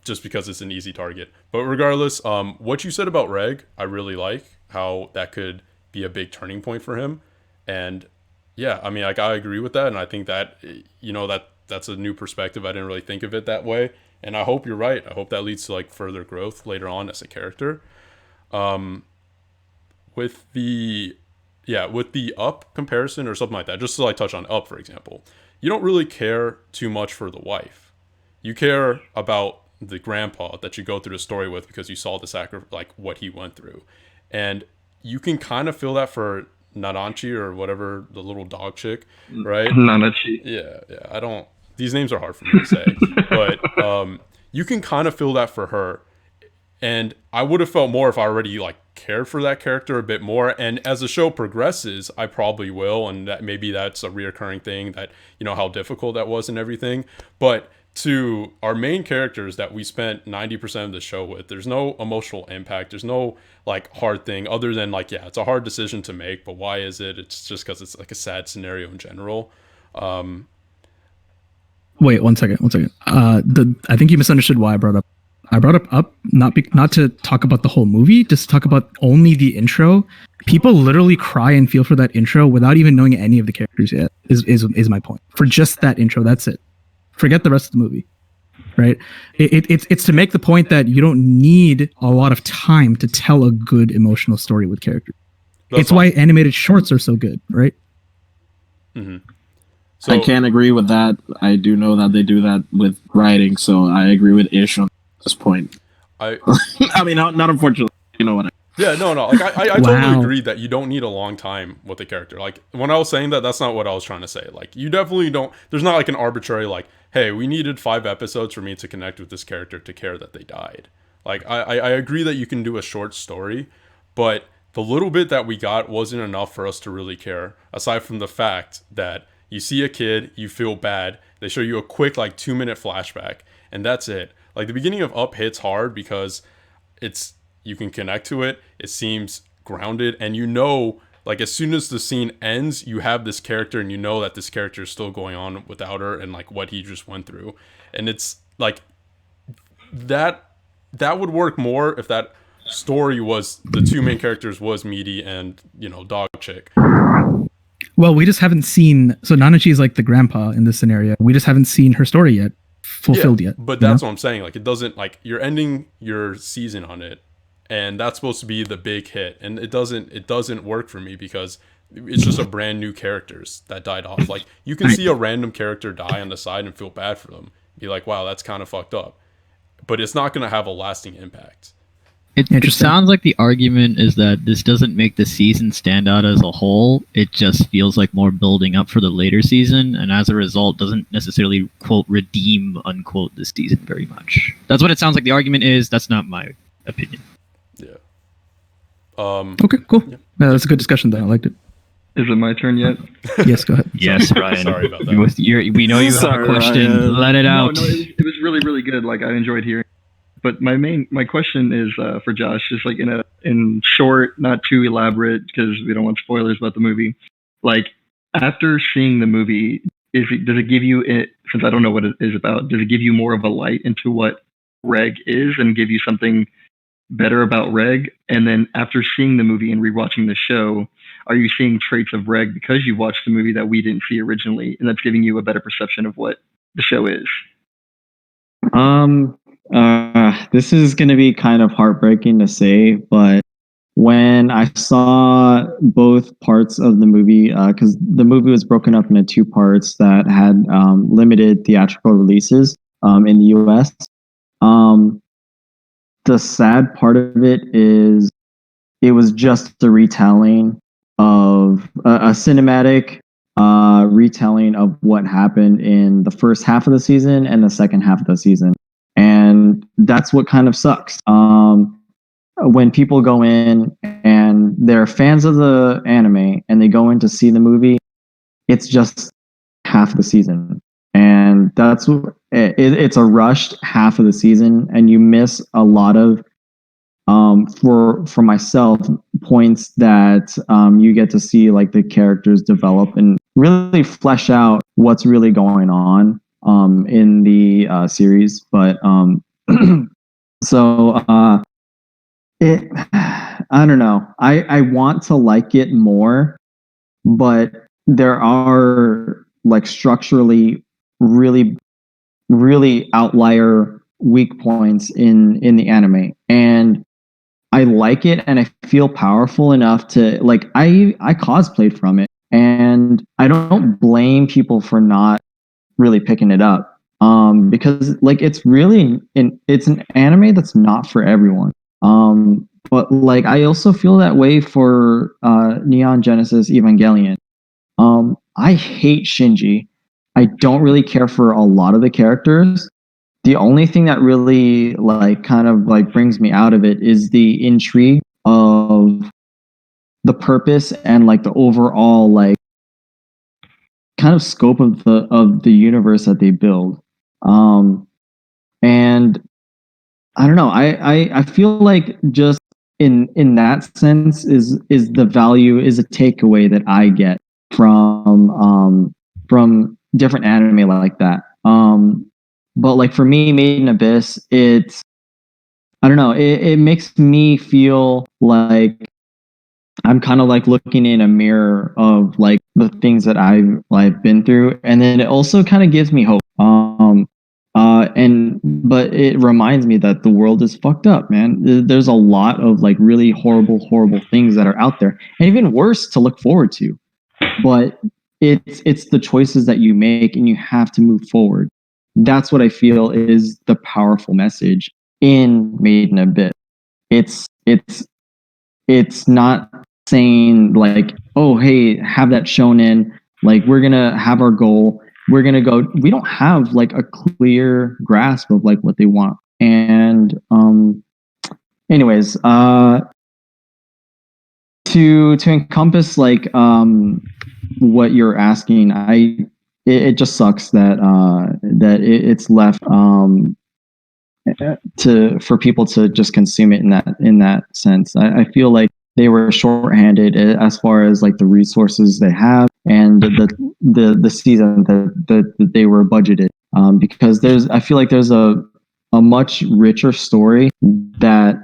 just because it's an easy target. But regardless, what you said about Reg, I really like how that could be a big turning point for him. And yeah, I mean, like I agree with that, and I think that that's a new perspective. I didn't really think of it that way. And I hope you're right. I hope that leads to like further growth later on as a character. With the Up comparison or something like that, just to like touch on Up, for example, you don't really care too much for the wife. You care about the grandpa that you go through the story with because you saw the like what he went through. And you can kind of feel that for Nanachi or whatever, the little dog chick, right? Nanachi. Yeah. These names are hard for me to say, but you can kind of feel that for her. And I would have felt more if I already like cared for that character a bit more. And as the show progresses, I probably will. And that maybe that's a reoccurring thing, that, you know, how difficult that was and everything. But to our main characters that we spent 90% of the show with, there's no emotional impact. There's no like hard thing other than like, yeah, it's a hard decision to make, but why is it? It's just because it's like a sad scenario in general. Wait, one second. I think you misunderstood why I brought up. I brought up not to talk about the whole movie, just to talk about only the intro. People literally cry and feel for that intro without even knowing any of the characters yet. Is my point. For just that intro, that's it. Forget the rest of the movie, right? It's to make the point that you don't need a lot of time to tell a good emotional story with characters. It's why animated shorts are so good, right? Mm-hmm. So, I can't agree with that. I do know that they do that with writing, so I agree with Ish on this point. I mean, not unfortunately. You know what I Yeah, no. Like I totally agree that you don't need a long time with a character. Like when I was saying that, that's not what I was trying to say. Like you definitely don't. There's not like an arbitrary like, hey, we needed 5 episodes for me to connect with this character to care that they died. Like I agree that you can do a short story, but the little bit that we got wasn't enough for us to really care. Aside from the fact that you see a kid, you feel bad. They show you a quick like 2-minute flashback, and that's it. Like the beginning of Up hits hard because you can connect to it. It seems grounded, and you know, like as soon as the scene ends, you have this character, and you know that this character is still going on without her, and like what he just went through. And it's like that would work more if that story was the 2 main characters was Meaty and, you know, Dog Chick. Well, we just haven't seen. So Nanachi is like the grandpa in this scenario. We just haven't seen her story yet, fulfilled yet. But that's what I'm saying. Like it doesn't, like you're ending your season on it, and that's supposed to be the big hit, and it doesn't work for me because it's just a brand new characters that died off. Like you can see a random character die on the side and feel bad for them, be like, wow, that's kind of fucked up, but it's not going to have a lasting impact. It sounds like the argument is that this doesn't make the season stand out as a whole. It just feels like more building up for the later season, and as a result, doesn't necessarily, quote, redeem, unquote, this season very much. That's what it sounds like the argument is. That's not my opinion. Yeah. Okay, cool. Yeah. That's a good discussion, though. I liked it. Is it my turn yet? Yes, go ahead. Yes, Ryan. Sorry about that. We know you have a question. Ryan. Let it out. No, it was really, really good. Like I enjoyed hearing. But my question is for Josh, just like in short, not too elaborate, because we don't want spoilers about the movie. Like after seeing the movie, does it give you since I don't know what it is about, does it give you more of a light into what Reg is and give you something better about Reg? And then after seeing the movie and rewatching the show, are you seeing traits of Reg because you watched the movie that we didn't see originally, and that's giving you a better perception of what the show is? This is going to be kind of heartbreaking to say, but when I saw both parts of the movie, because the movie was broken up into 2 parts that had limited theatrical releases in the US, the sad part of it is it was just the retelling of a cinematic retelling of what happened in the first half of the season and the second half of the season. And that's what kind of sucks. When people go in and they're fans of the anime and they go in to see the movie, it's just half the season. And that's it's a rushed half of the season, and you miss a lot of, for myself, points that you get to see like the characters develop and really flesh out what's really going on in the series. But I don't know. I want to like it more, but there are like structurally really, really outlier weak points in the anime, and I like it, and I feel powerful enough to like I cosplayed from it, and I don't blame people for not really picking it up, because like it's an anime that's not for everyone, but like I also feel that way for Neon Genesis Evangelion. I hate Shinji. I don't really care for a lot of the characters, the only thing that really like kind of like brings me out of it is the intrigue of the purpose and like the overall like kind of scope of the universe that they build. And I don't know. I feel like just in that sense is the value is a takeaway that I get from different anime like that. But like for me, Made in Abyss, it's I don't know. It makes me feel like I'm kind of like looking in a mirror of like the things that I've been through, and then it also kind of gives me hope. And but it reminds me that the world is fucked up, man. There's a lot of like really horrible things that are out there, and even worse to look forward to. But it's the choices that you make, and you have to move forward. That's what I feel is the powerful message in Made in Abyss. It's not saying like, oh hey, have that shonen, like we're gonna have our goal, we're gonna go. We don't have like a clear grasp of like what they want. And anyways, to encompass like what you're asking, it just sucks that it's left to for people to just consume it in that sense. I feel like they were shorthanded as far as like the resources they have and the season that they were budgeted. Because I feel like there's a much richer story that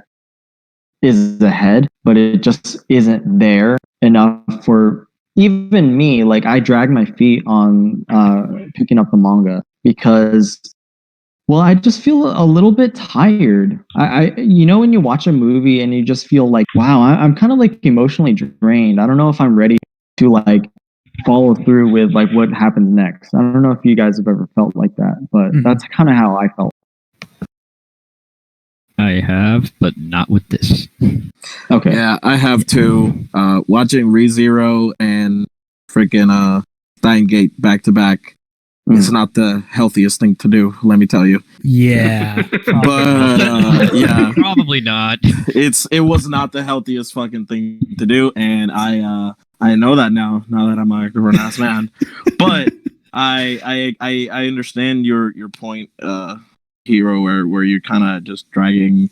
is ahead, but it just isn't there enough for even me. Like I drag my feet on picking up the manga because well, I just feel a little bit tired. You know, when you watch a movie and you just feel like, wow, I'm kind of like emotionally drained. I don't know if I'm ready to like follow through with like what happens next. I don't know if you guys have ever felt like that, but that's kind of how I felt. I have, but not with this. Okay. Yeah, I have too. Watching ReZero and freaking Steins Gate back to back is not the healthiest thing to do, let me tell you. Yeah. But yeah, Probably not. it was not the healthiest fucking thing to do, and I know that now that I'm a grown ass man. But I understand your point, Hero, where you're kind of just dragging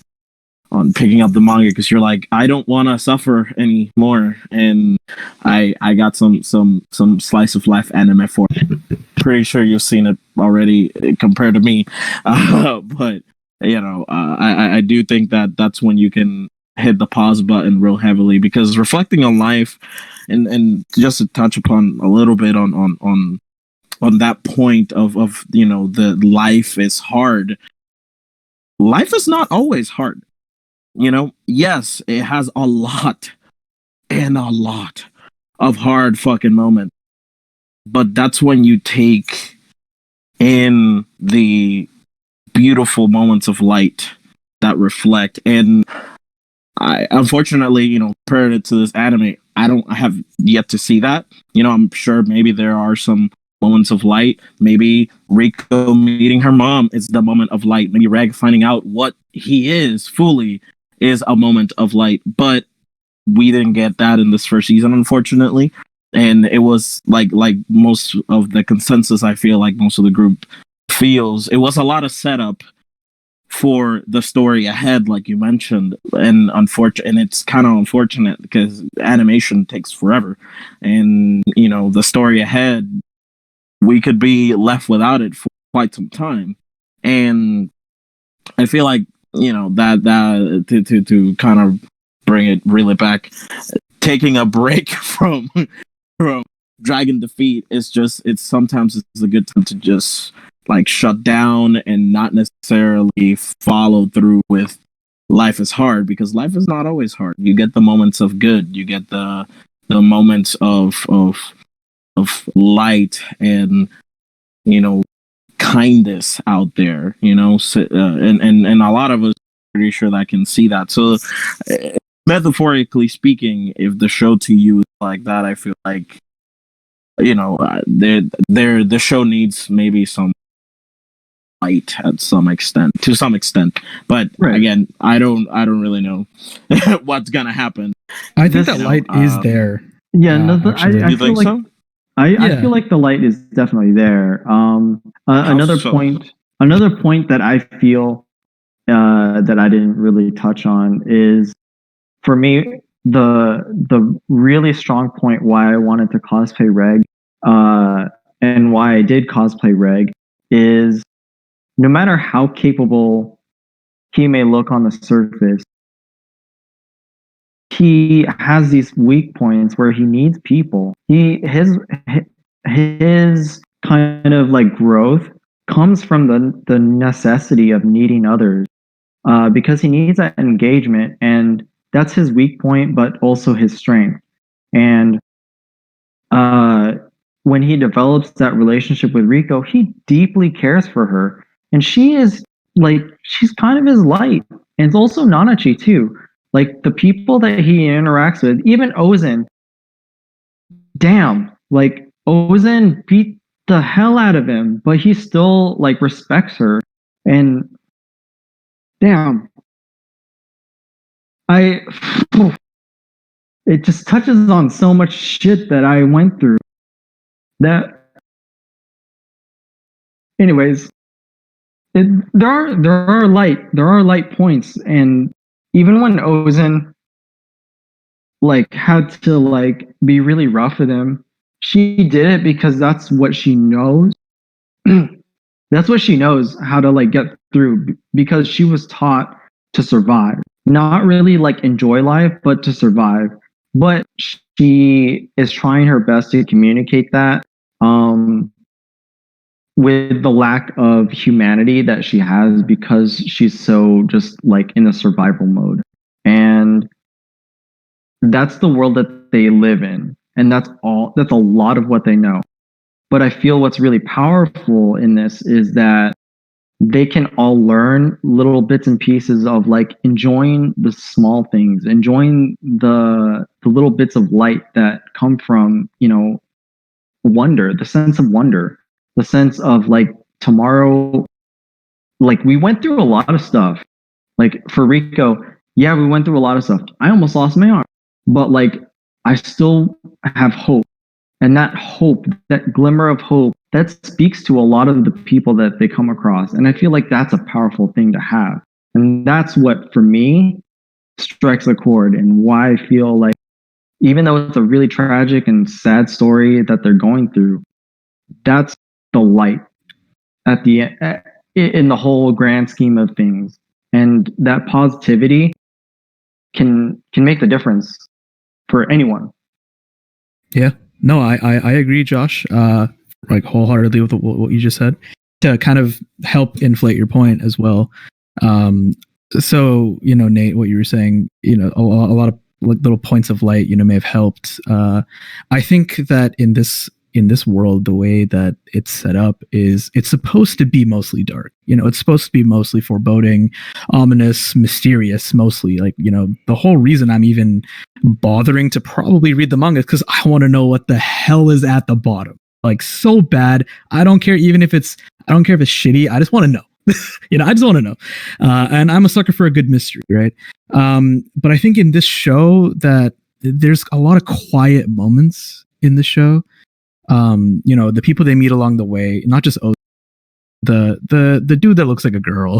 on picking up the manga because you're like, I don't want to suffer anymore, and I got some slice of life anime for it. Pretty sure you've seen it already compared to me, but you know, I do think that that's when you can hit the pause button real heavily, because reflecting on life and just to touch upon a little bit on that point of you know, the life is hard. Life is not always hard. You know, yes, it has a lot of hard fucking moments. But that's when you take in the beautiful moments of light that reflect. And I, unfortunately, you know, compared to this anime, I have yet to see that. You know, I'm sure maybe there are some moments of light. Maybe Rico meeting her mom is the moment of light. Maybe Reg finding out what he is fully is a moment of light. But we didn't get that in this first season, unfortunately. And it was like most of the consensus, I feel like most of the group feels, it was a lot of setup for the story ahead, like you mentioned. And it's kind of unfortunate because animation takes forever. And, you know, the story ahead, we could be left without it for quite some time. And I feel like, you know, that to kind of bring it really back, taking a break from Dragon Defeat is just, it's sometimes it's a good time to just like shut down and not necessarily follow through with life is hard, because life is not always hard. You get the moments of good, you get the moments of light and, you know, kindness out there, you know. So, and a lot of us are pretty sure that can see that. So metaphorically speaking, if the show to you is like that, I feel like, you know, the show needs maybe some light at some extent, but Right. again, I don't really know what's gonna happen. I think This- that light is there. Yeah, no, actually. I You feel think like so? I Yeah. feel like the light is definitely there. Another so? point that I feel that I didn't really touch on is, for me, the really strong point why I wanted to cosplay Reg, and why I did cosplay Reg, is no matter how capable he may look on the surface, he has these weak points where he needs people. His kind of like growth comes from the necessity of needing others, because he needs that engagement, and that's his weak point, but also his strength. And when he develops that relationship with Rico, he deeply cares for her, and she's kind of his light, and it's also Nanachi too. Like the people that he interacts with, even Ozen. Damn, like Ozen beat the hell out of him, but he still like respects her. And damn, it just touches on so much shit that I went through. That, anyways, there are light points, and even when Ozen like had to like be really rough with him, she did it because that's what she knows. That's what she knows how to like get through, because she was taught to survive, not really like enjoy life, but to survive. But she is trying her best to communicate that, with the lack of humanity that she has, because she's so just like in a survival mode. And that's the world that they live in, and that's a lot of what they know. But I feel what's really powerful in this is that they can all learn little bits and pieces of like enjoying the small things, enjoying the little bits of light that come from, wonder, the sense of wonder, the sense of like tomorrow. Like we went through a lot of stuff. Like for Rico, yeah, we went through a lot of stuff. I almost lost my arm, but like I still have hope. And that hope, that glimmer of hope, that speaks to a lot of the people that they come across. And I feel like that's a powerful thing to have. And that's what, for me, strikes a chord, and why I feel like, even though it's a really tragic and sad story that they're going through, that's the light at the in the whole grand scheme of things. And that positivity can make the difference for anyone. Yeah. No, I agree, Josh. Like wholeheartedly with what you just said. To kind of help inflate your point as well. So Nate, what you were saying, a lot of little points of light, may have helped. I think that in this world, the way that it's set up is it's supposed to be mostly dark. It's supposed to be mostly foreboding, ominous, mysterious, mostly. Like, the whole reason I'm even bothering to probably read the manga is because I want to know what the hell is at the bottom. Like, so bad. I don't care if it's shitty. I just want to know. I just want to know. And I'm a sucker for a good mystery, right? But I think in this show that there's a lot of quiet moments in the show. The people they meet along the way, not just the dude that looks like a girl,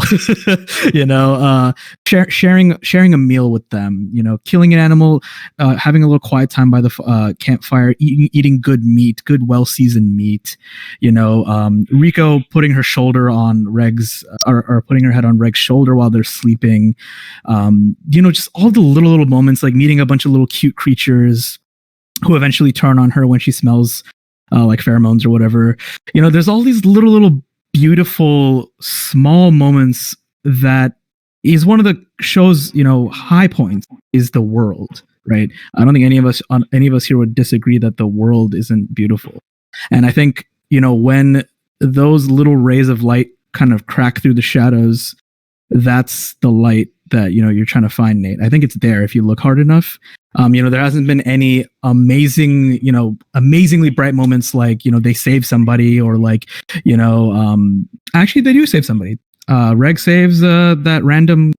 sharing a meal with them, killing an animal, having a little quiet time by the campfire, eating good meat, good well-seasoned meat, Rico putting her shoulder on Reg's, or putting her head on Reg's shoulder while they're sleeping, just all the little moments, like meeting a bunch of little cute creatures who eventually turn on her when she smells like pheromones or whatever. There's all these little beautiful small moments that is one of the show's high points, is the world, right? I don't think any of us here would disagree that the world isn't beautiful. And I think when those little rays of light kind of crack through the shadows, that's the light that you're trying to find, Nate. I think it's there if you look hard enough. There hasn't been any amazingly bright moments like they save somebody, or like I Actually, they do save somebody. Reg saves that random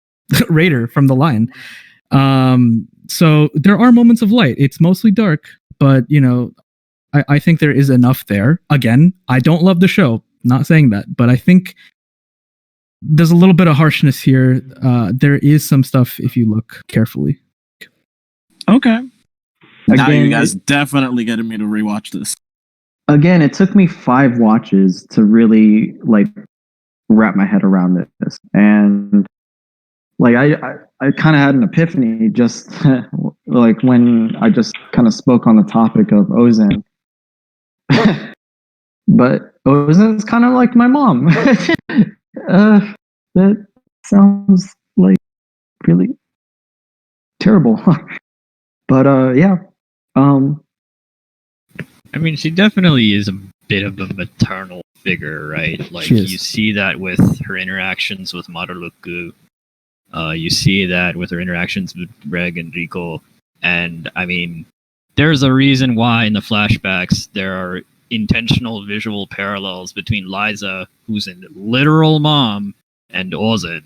raider from the line. So there are moments of light. It's mostly dark, but I think there is enough there. Again, I don't love the show. Not saying that, but I think there's a little bit of harshness here. There is some stuff if you look carefully. Okay. Now Again, you guys definitely getting me to rewatch this. Again, it took me 5 watches to really like wrap my head around this, and like I kind of had an epiphany just like when I just kind of spoke on the topic of Ozen. But Ozen's kind of like my mom. That sounds like really terrible. But yeah. I mean, she definitely is a bit of a maternal figure, right? Like, She is. you see that with her interactions with Maruruku. You see that with her interactions with Reg and Rico. And, I mean, there's a reason why in the flashbacks there are intentional visual parallels between Liza, who's a literal mom, and Ozen.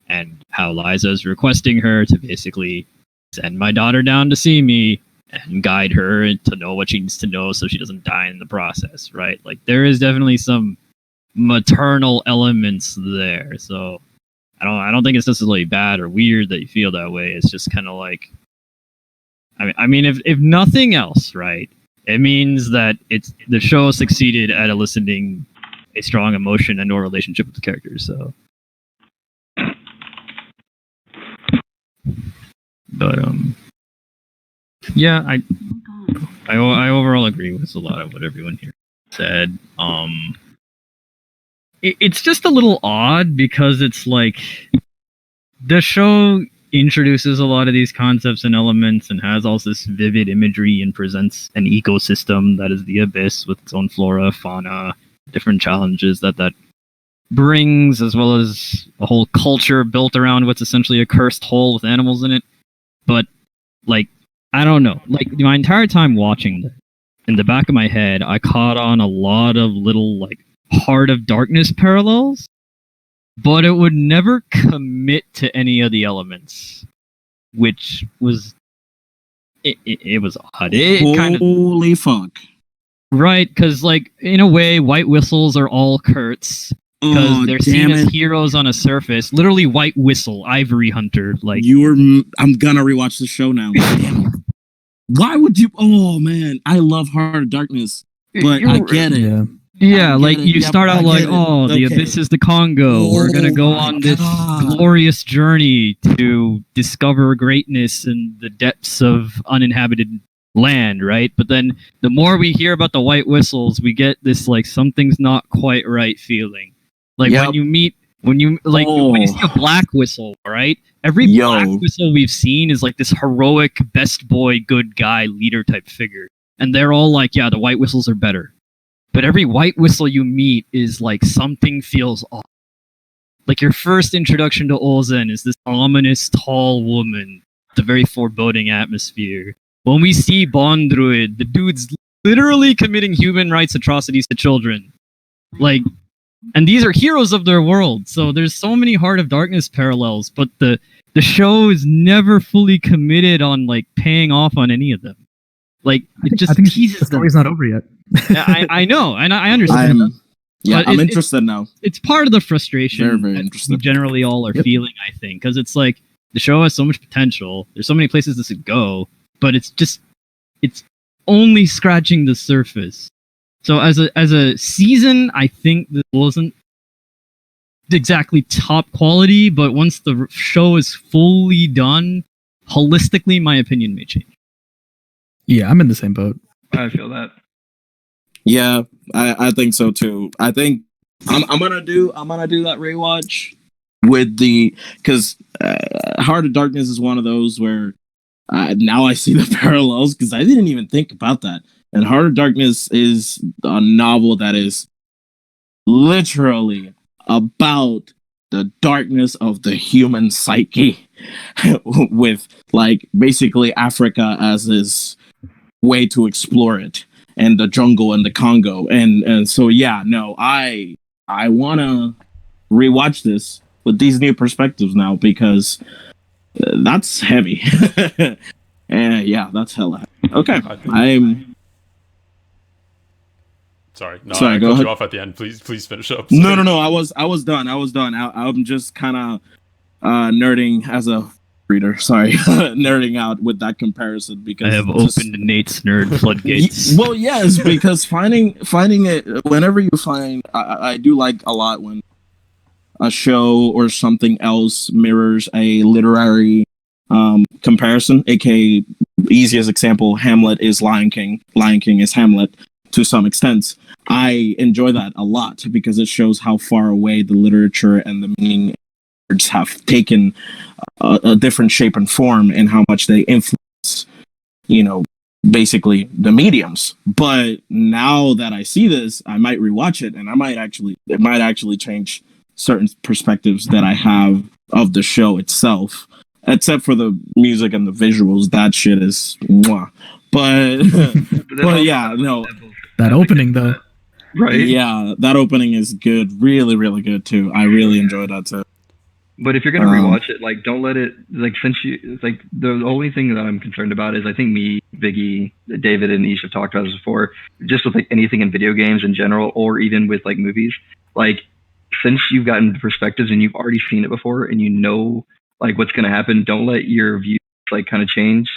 And how Liza is requesting her to basically send my daughter down to see me and guide her to know what she needs to know so she doesn't die in the process, right? Like, there is definitely some maternal elements there. So I don't think it's necessarily bad or weird that you feel that way. It's just kind of like, I mean, if nothing else, right, it means that the show succeeded at eliciting a strong emotion and or relationship with the characters. So, but yeah, I overall agree with a lot of what everyone here said. It's just a little odd because it's like the show introduces a lot of these concepts and elements and has all this vivid imagery and presents an ecosystem that is the abyss with its own flora, fauna, different challenges that brings, as well as a whole culture built around what's essentially a cursed hole with animals in it. But like, I don't know, like my entire time watching this, in the back of my head, I caught on a lot of little like Heart of Darkness parallels, but it would never commit to any of the elements, which was it was odd. It kind of Holy fuck. right, because like in a way, White Whistles are all Kurtz because Oh, they're damn seen as it. heroes on a surface. Literally, White Whistle, Ivory Hunter, like I'm gonna rewatch the show now. Damn it. Why would you? Oh man, I love Heart of Darkness, but I get it. Yeah. Yeah, I like get it. you Yep, start I out like, get it. oh, the Okay. abyss is the Congo. We're gonna go Oh my on this God. glorious journey to discover greatness in the depths of uninhabited land, right? But then the more we hear about the White Whistles, we get this like something's not quite right feeling. Like Yep. when you see a Black Whistle, right? Every Yo. Black Whistle we've seen is like this heroic best boy, good guy, leader type figure. And they're all like, yeah, the White Whistles are better. But every White Whistle you meet is like something feels off. Like your first introduction to Ozen is this ominous tall woman, with a very foreboding atmosphere. When we see Bond Druid, the dude's literally committing human rights atrocities to children. Like, and these are heroes of their world. So there's so many Heart of Darkness parallels, but the show is never fully committed on like paying off on any of them. Like it just I think teases the them. story's not over yet. I know, and I understand. But I'm interested now. It's part of the frustration Very, very that interested. we generally all are Yep. feeling, I think, because it's like the show has so much potential. There's so many places this could go, but it's only scratching the surface. So as a season, I think this wasn't exactly top quality, but once the show is fully done, holistically, my opinion may change. Yeah, I'm in the same boat. I feel that. Yeah, I think so too. I think I'm gonna do that rewatch with because Heart of Darkness is one of those where now I see the parallels because I didn't even think about that. And Heart of Darkness is a novel that is literally about the darkness of the human psyche, with like basically Africa as his way to explore it, and the jungle and the Congo, and so yeah, no, I I want to rewatch this with these new perspectives now because that's heavy. And yeah, that's hella heavy. Okay, I'm sorry. No, Sorry, I go cut ahead. you off at the end. Please finish up. no. I was done. I'm just kind of nerding as a reader. Sorry, nerding out with that comparison because I have it's just- opened Nate's nerd floodgates. Well, yes, because finding it whenever you find, I do like a lot when a show or something else mirrors a literary comparison. AKA, easiest example, Hamlet is Lion King. Lion King is Hamlet to some extent. I enjoy that a lot because it shows how far away the literature and the meaning words have taken a different shape and form, and how much they influence, basically the mediums. But now that I see this, I might rewatch it, and it might actually change certain perspectives that I have of the show itself. Except for the music and the visuals, that shit is mwah. But yeah, no, That opening though. Right? yeah, that opening is good, really, really good too. I really enjoyed that too. But if you're gonna rewatch it, like, don't let it, like, since you, like, the only thing that I'm concerned about is, I think me, Viggy, David, and Ish have talked about this before, just with, like, anything in video games in general, or even with, like, movies, like, since you've gotten perspectives and you've already seen it before and you know, like, what's gonna happen, don't let your views, like, kind of change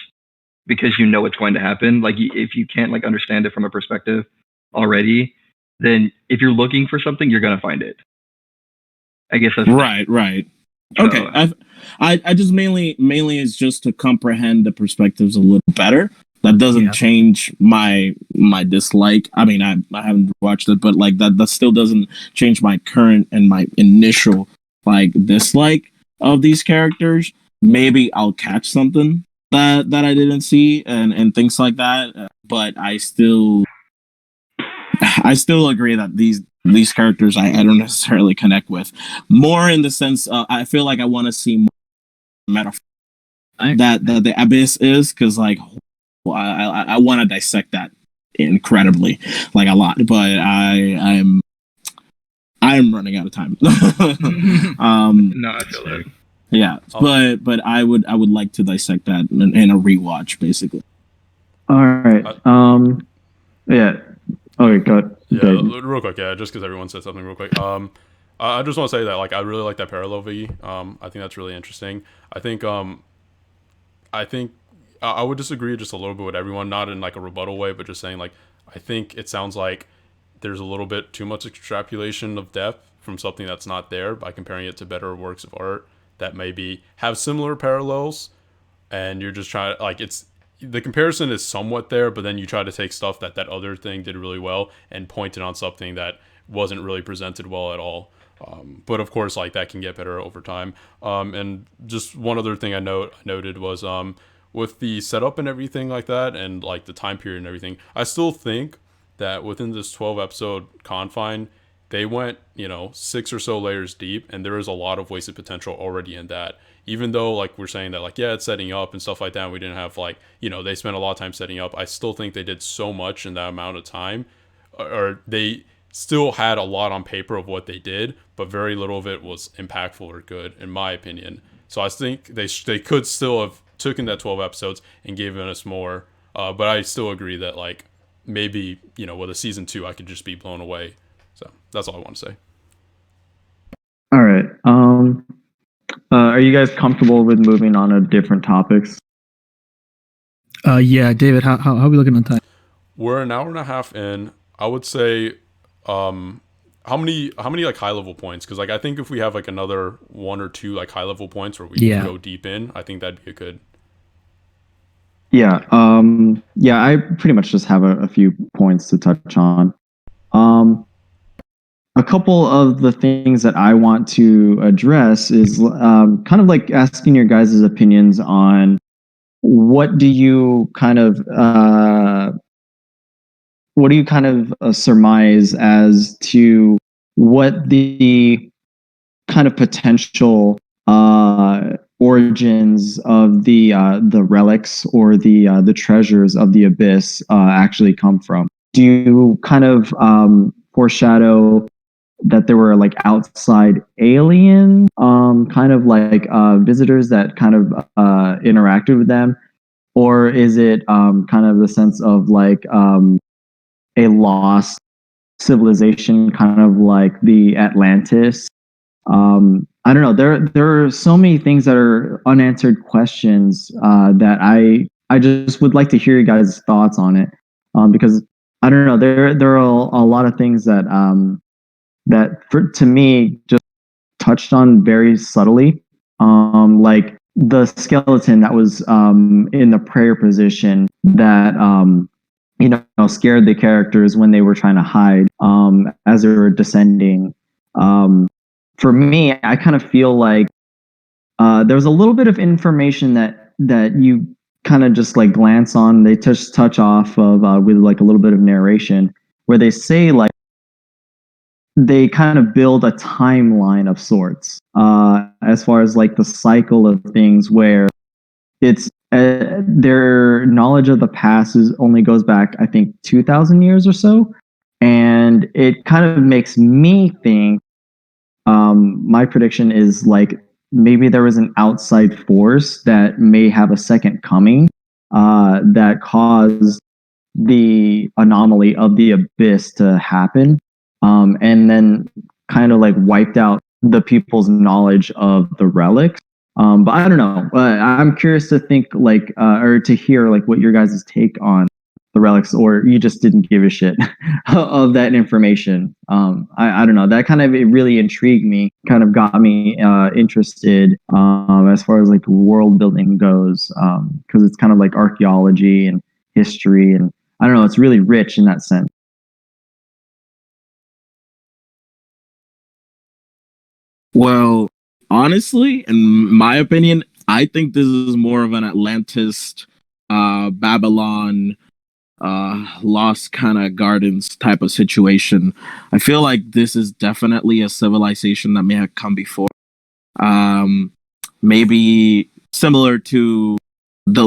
because you know what's going to happen. Like, if you can't, like, understand it from a perspective already, then if you're looking for something, you're gonna find it. I guess that's Right. Okay, I just mainly is just to comprehend the perspectives a little better. That doesn't change my dislike. I mean, I haven't watched it, but like that still doesn't change my current and my initial like dislike of these characters. Maybe I'll catch something that I didn't see and things like that. But I still agree that these characters I don't necessarily connect with. More in the sense, I feel like I want to see more metaphor that the abyss is, because like I want to dissect that incredibly, like a lot. But I'm running out of time. no, I feel that. Yeah, but I would like to dissect that in a rewatch, basically. All right. Yeah. Okay, go ahead. Yeah, David. real quick. Yeah, just because everyone said something real quick. I just want to say that, like, I really like that parallel, Viggy. I think that's really interesting. I think I would disagree just a little bit with everyone, not in like a rebuttal way, but just saying, like, I think it sounds like there's a little bit too much extrapolation of depth from something that's not there by comparing it to better works of art that maybe have similar parallels, and you're just trying to, like, the comparison is somewhat there, but then you try to take stuff that other thing did really well and point it on something that wasn't really presented well at all. But of course, like, that can get better over time. And just one other thing I noted was with the setup and everything like that, and like the time period and everything, I still think that within this 12 episode confine, they went 6 or so layers deep, and there is a lot of wasted potential already in that. Even though, like, we're saying that, like, yeah, it's setting up and stuff like that, and we didn't have, like, they spent a lot of time setting up, I still think they did so much in that amount of time, or they still had a lot on paper of what they did, but very little of it was impactful or good, in my opinion. So I think they could still have taken that 12 episodes and given us more, but I still agree that, like, maybe, with a season 2, I could just be blown away. So that's all I want to say. All right. Are you guys comfortable with moving on to different topics? Yeah, David, how are we looking on time? We're an hour and a half in. I would say, how many like high level points? Because, like, I think if we have like another 1 or 2 like high level points where we can go deep in, I think that'd be a good. Yeah. Yeah. I pretty much just have a few points to touch on. A couple of the things that I want to address is kind of like asking your guys' opinions on what do you kind of surmise as to what the kind of potential origins of the relics or the treasures of the abyss actually come from? Do you kind of foreshadow that there were like outside alien kind of like visitors that kind of interacted with them, or is it kind of the sense of like a lost civilization, kind of like the Atlantis? I don't know. There are so many things that are unanswered questions that I just would like to hear you guys' thoughts on it, because I don't know. There are a lot of things that to me just touched on very subtly, like the skeleton that was in the prayer position that scared the characters when they were trying to hide as they were descending. For me, I kind of feel like there was a little bit of information that you kind of just like glance on. They touch off of with like a little bit of narration where they say like they kind of build a timeline of sorts as far as like the cycle of things where it's their knowledge of the past only goes back, I think, 2,000 years or so. And it kind of makes me think, my prediction is like maybe there was an outside force that may have a second coming that caused the anomaly of the abyss to happen, and then kind of like wiped out the people's knowledge of the relics. But I don't know. I'm curious to think like, or to hear like what your guys' take on the relics, or you just didn't give a shit of that information. I don't know. That kind of, it really intrigued me, kind of got me interested as far as like world building goes, because it's kind of like archaeology and history, and I don't know. It's really rich in that sense. Well, honestly, in my opinion, I think this is more of an Atlantis, Babylon, Lost kind of Gardens type of situation. I feel like this is definitely a civilization that may have come before. Maybe similar to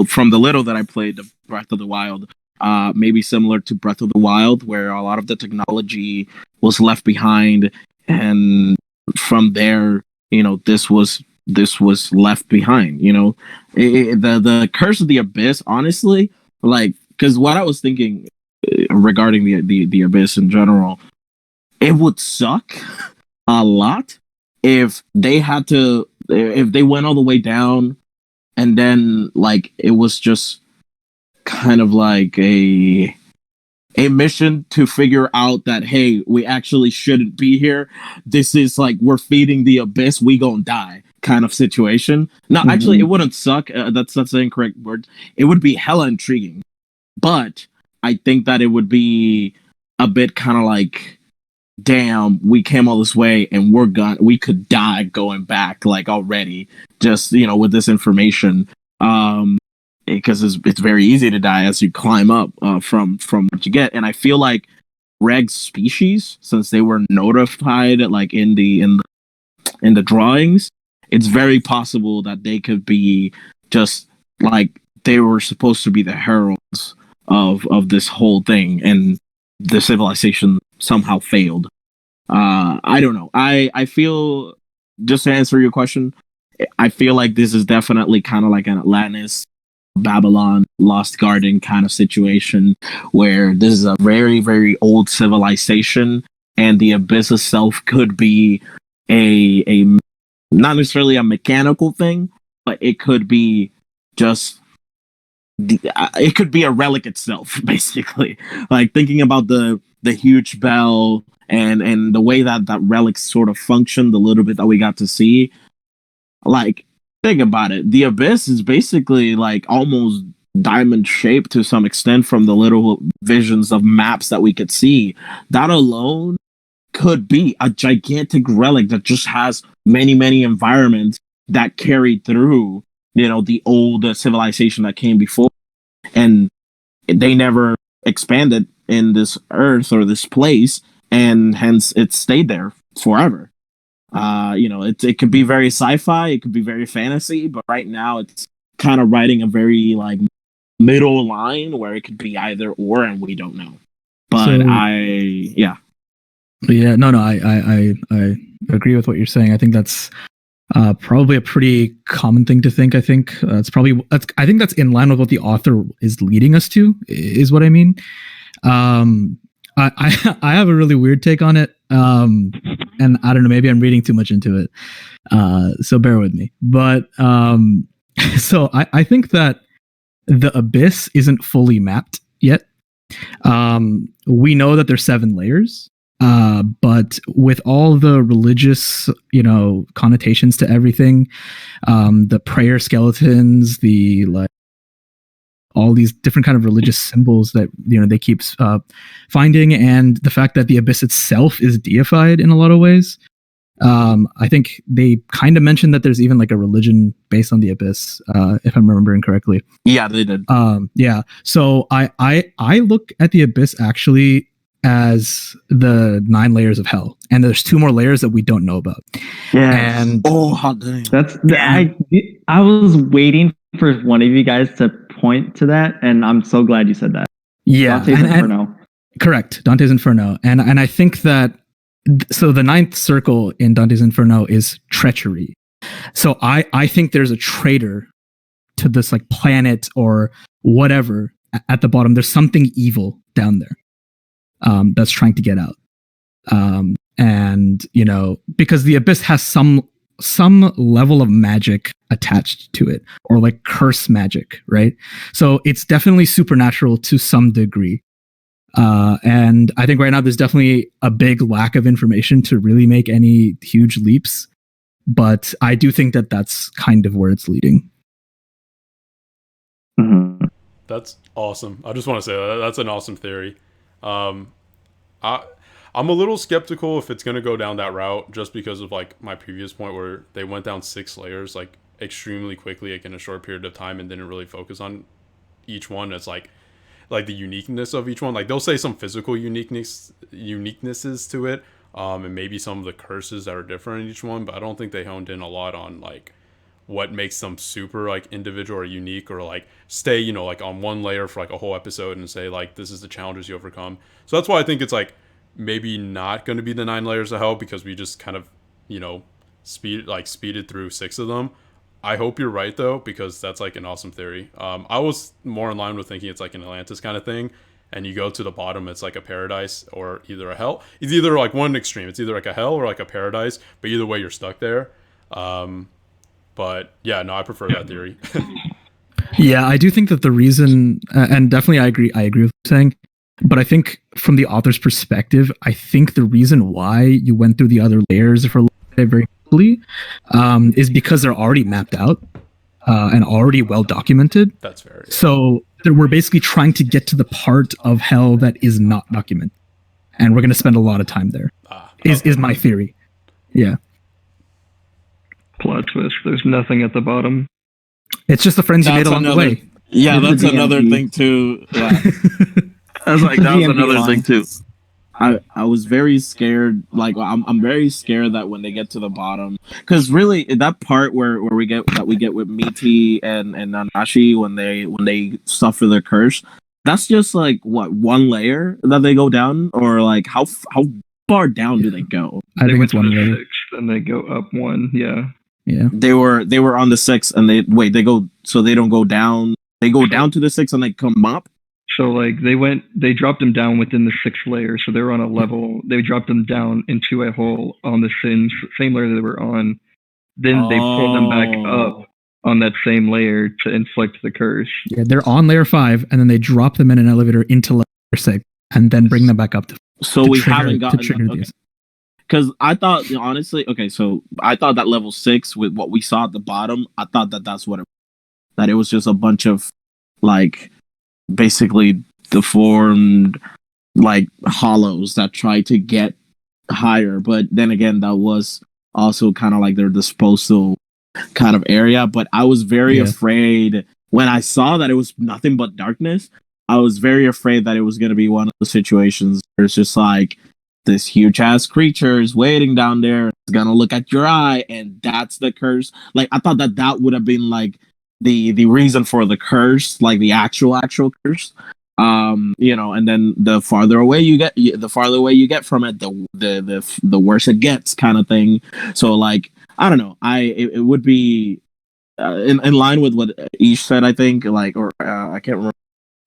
from the little that I played, the Breath of the Wild. Maybe similar to Breath of the Wild, where a lot of the technology was left behind, and from there, this was left behind. The Curse of the Abyss, honestly, like, because what I was thinking regarding the Abyss in general, it would suck a lot if they went all the way down, and then like it was just kind of like a mission to figure out that, hey, we actually shouldn't be here. This is like, we're feeding the abyss, we gonna die kind of situation. No, actually, it wouldn't suck. That's the incorrect word. It would be hella intriguing, but I think that it would be a bit kind of like, damn, we came all this way and we could die going back like already, just with this information. Because it's very easy to die as you climb up from what you get. And I feel like Reg's species, since they were notified like in the drawings, it's very possible that they could be just like they were supposed to be the heralds of this whole thing, and the civilization somehow failed. I don't know. I feel, just to answer your question, I feel like this is definitely kind of like an Atlantis, Babylon, Lost Garden kind of situation, where this is a very, very old civilization, and the abyss itself could be a not necessarily a mechanical thing, but it could be just it could be a relic itself, basically. Like, thinking about the huge bell and the way that relic sort of functioned, the little bit that we got to see, like, think about it. The abyss is basically like almost diamond shaped to some extent from the little visions of maps that we could see. That alone could be a gigantic relic that just has many, many environments that carried through, the old civilization that came before. And they never expanded in this earth or this place, and hence it stayed there forever. It could be very sci-fi, it could be very fantasy, but right now it's kind of riding a very like middle line where it could be either or, and we don't know. But Yeah, no, I agree with what you're saying. I think that's probably a pretty common thing to think. I think I think that's in line with what the author is leading us to. Is what I mean. I have a really weird take on it, and I don't know. Maybe I'm reading too much into it, so bear with me. But so I think that the abyss isn't fully mapped yet. We know that there's 7 layers. But with all the religious, connotations to everything, the prayer skeletons, the like, all these different kind of religious symbols that they keep finding, and the fact that the abyss itself is deified in a lot of ways. I think they kind of mentioned that there's even like a religion based on the abyss, if I'm remembering correctly. Yeah, they did. Yeah. So I look at the abyss actually as the 9 layers of hell, and there's 2 more layers that we don't know about. Yeah, And Oh, hot dang. I was waiting for one of you guys to point to that, and I'm so glad you said that. yeah, Dante's Inferno. correct, Dante's Inferno, and I think that so the 9th circle in Dante's Inferno is treachery. So I think there's a traitor to this like planet or whatever at the bottom. There's something evil down there. That's trying to get out. And because the abyss has some level of magic attached to it, or like curse magic, right? So it's definitely supernatural to some degree. And I think right now there's definitely a big lack of information to really make any huge leaps. But I do think that that's kind of where it's leading. Mhm. That's awesome. I just want to say that's an awesome theory. I'm a little skeptical if it's going to go down that route, just because of like my previous point where they went down 6 layers like extremely quickly, like in a short period of time, and didn't really focus on each one. It's like the uniqueness of each one. Like they'll say some physical uniquenesses to it, and maybe some of the curses that are different in each one, but I don't think they honed in a lot on like what makes them super like individual or unique, or like stay like on one layer for like a whole episode and say like this is the challenges you overcome. So that's why I think it's like maybe not going to be the 9 layers of hell, because we just kind of speeded through 6 of them. I hope you're right though, because that's like an awesome theory. I was more in line with thinking it's like an Atlantis kind of thing, and you go to the bottom, it's like a paradise or either a hell. It's either like one extreme, it's either like a hell or like a paradise, but either way you're stuck there. But yeah, no, I prefer that theory. Yeah, I do think that the reason, and definitely I agree with what you're saying, but I think from the author's perspective, I think the reason why you went through the other layers for very quickly is because they're already mapped out and already well documented. That's fair. Yeah. So we're basically trying to get to the part of hell that is not documented, and we're going to spend a lot of time there. Is my theory. Yeah. Plot twist. There's nothing at the bottom. It's just the friends you made along the way. Yeah, It's that's the DMV. another thing too. Yeah. I was like, that was DMV another line. thing too. I was very scared. Like I'm very scared that when they get to the bottom, because really that part where we get with Miti and Nanashi when they suffer their curse, that's just like what, 1 layer that they go down, or like how far down do they go? I think went it's to one the layer. 6th, and they go up 1. Yeah. Yeah. They were on the 6th, and they go, so they don't go down. They go down to the 6th and they come up. So like they dropped them down within the 6th layer. So they were on a level. They dropped them down into a hole on the same layer they wwere on. Then they pulled them back up on that same layer to inflict the curse. Yeah, they're on layer 5, and then they drop them in an elevator into layer 6, and then bring them back up So to we trigger- haven't to gotten trigger okay. these. Because I thought, honestly, okay, so I thought that level 6 with what we saw at the bottom, I thought that's what that it was just a bunch of like basically deformed like hollows that try to get higher. But then again, that was also kind of like their disposal kind of area. But I was very Yeah. afraid when I saw that it was nothing but darkness. I was very afraid that it was going to be one of the situations where it's just like this huge ass creature is waiting down there. It's going to look at your eye, and that's the curse. Like, I thought that would have been like the reason for the curse, like the actual curse. And then the farther away you get from it, the worse it gets, kind of thing. So like, I don't know, it would be in line with what Ish said, I think, like, or I can't remember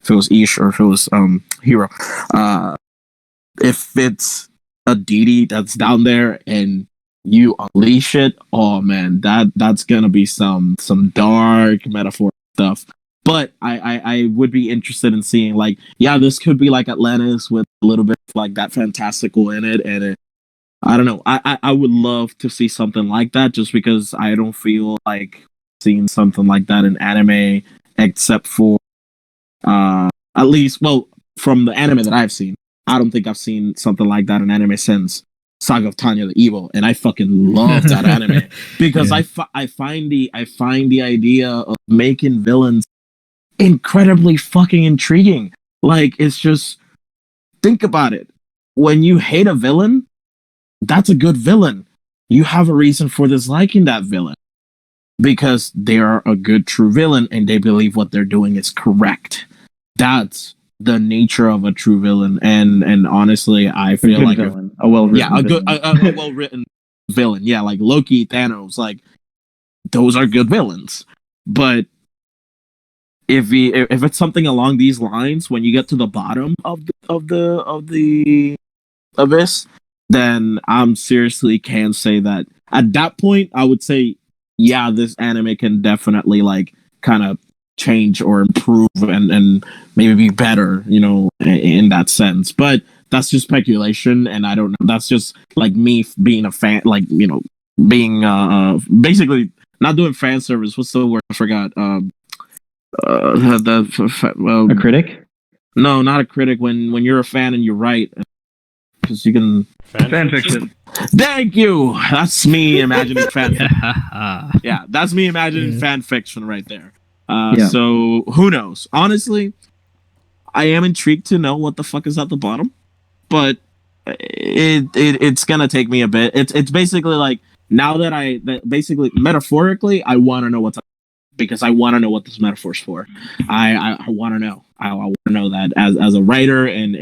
if it was Ish or if it was Hero. If it's a deity that's down there and you unleash it, oh man, that's gonna be some dark metaphor stuff. But I would be interested in seeing, like, yeah, this could be like Atlantis with a little bit of like that fantastical in it, and I don't know. I would love to see something like that, just because I don't feel like seeing something like that in anime, except for at least, well, from the anime that I've seen, I don't think I've seen something like that in anime since Saga of Tanya the Evil, and I fucking love that anime because I find the idea of making villains incredibly fucking intriguing. Like, it's just, think about it. When you hate a villain, that's a good villain. You have a reason for disliking that villain because they are a good true villain and they believe what they're doing is correct. That's the nature of a true villain, and honestly, I feel like a well-written villain. Yeah, like Loki, Thanos, like those are good villains. But if it's something along these lines, when you get to the bottom of the abyss, then I'm seriously can say that at that point I would say, yeah, this anime can definitely like kind of change or improve and maybe be better, in that sense. But that's just speculation, and I don't know. That's just like me being a fan, like, being basically not doing fan service. What's the word? I forgot. A critic? No, not a critic. When you're a fan and you write, because you can Fan fiction. Thank you. That's me imagining fan. Yeah, that's me imagining fan fiction right there. So who knows? Honestly, I am intrigued to know what the fuck is at the bottom, but it's gonna take me a bit. It's basically like, now that basically metaphorically, I want to know what's up, because I want to know what this metaphor's for. I want to know. I want to know that as a writer and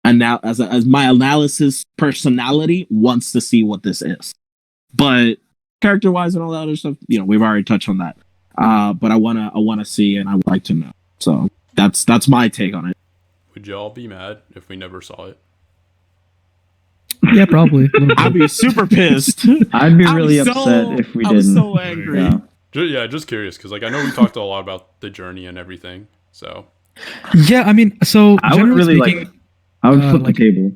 as my analysis personality wants to see what this is. But character wise and all that other stuff, we've already touched on that. But I wanna see, and I would like to know. So that's my take on it. Would y'all be mad if we never saw it? Yeah, probably. I'd be super pissed. I'd be really upset if we didn't. I was so angry. Yeah. Just curious, because like I know we talked a lot about the journey and everything. So Yeah, I mean, so I would really speaking, I would flip the table.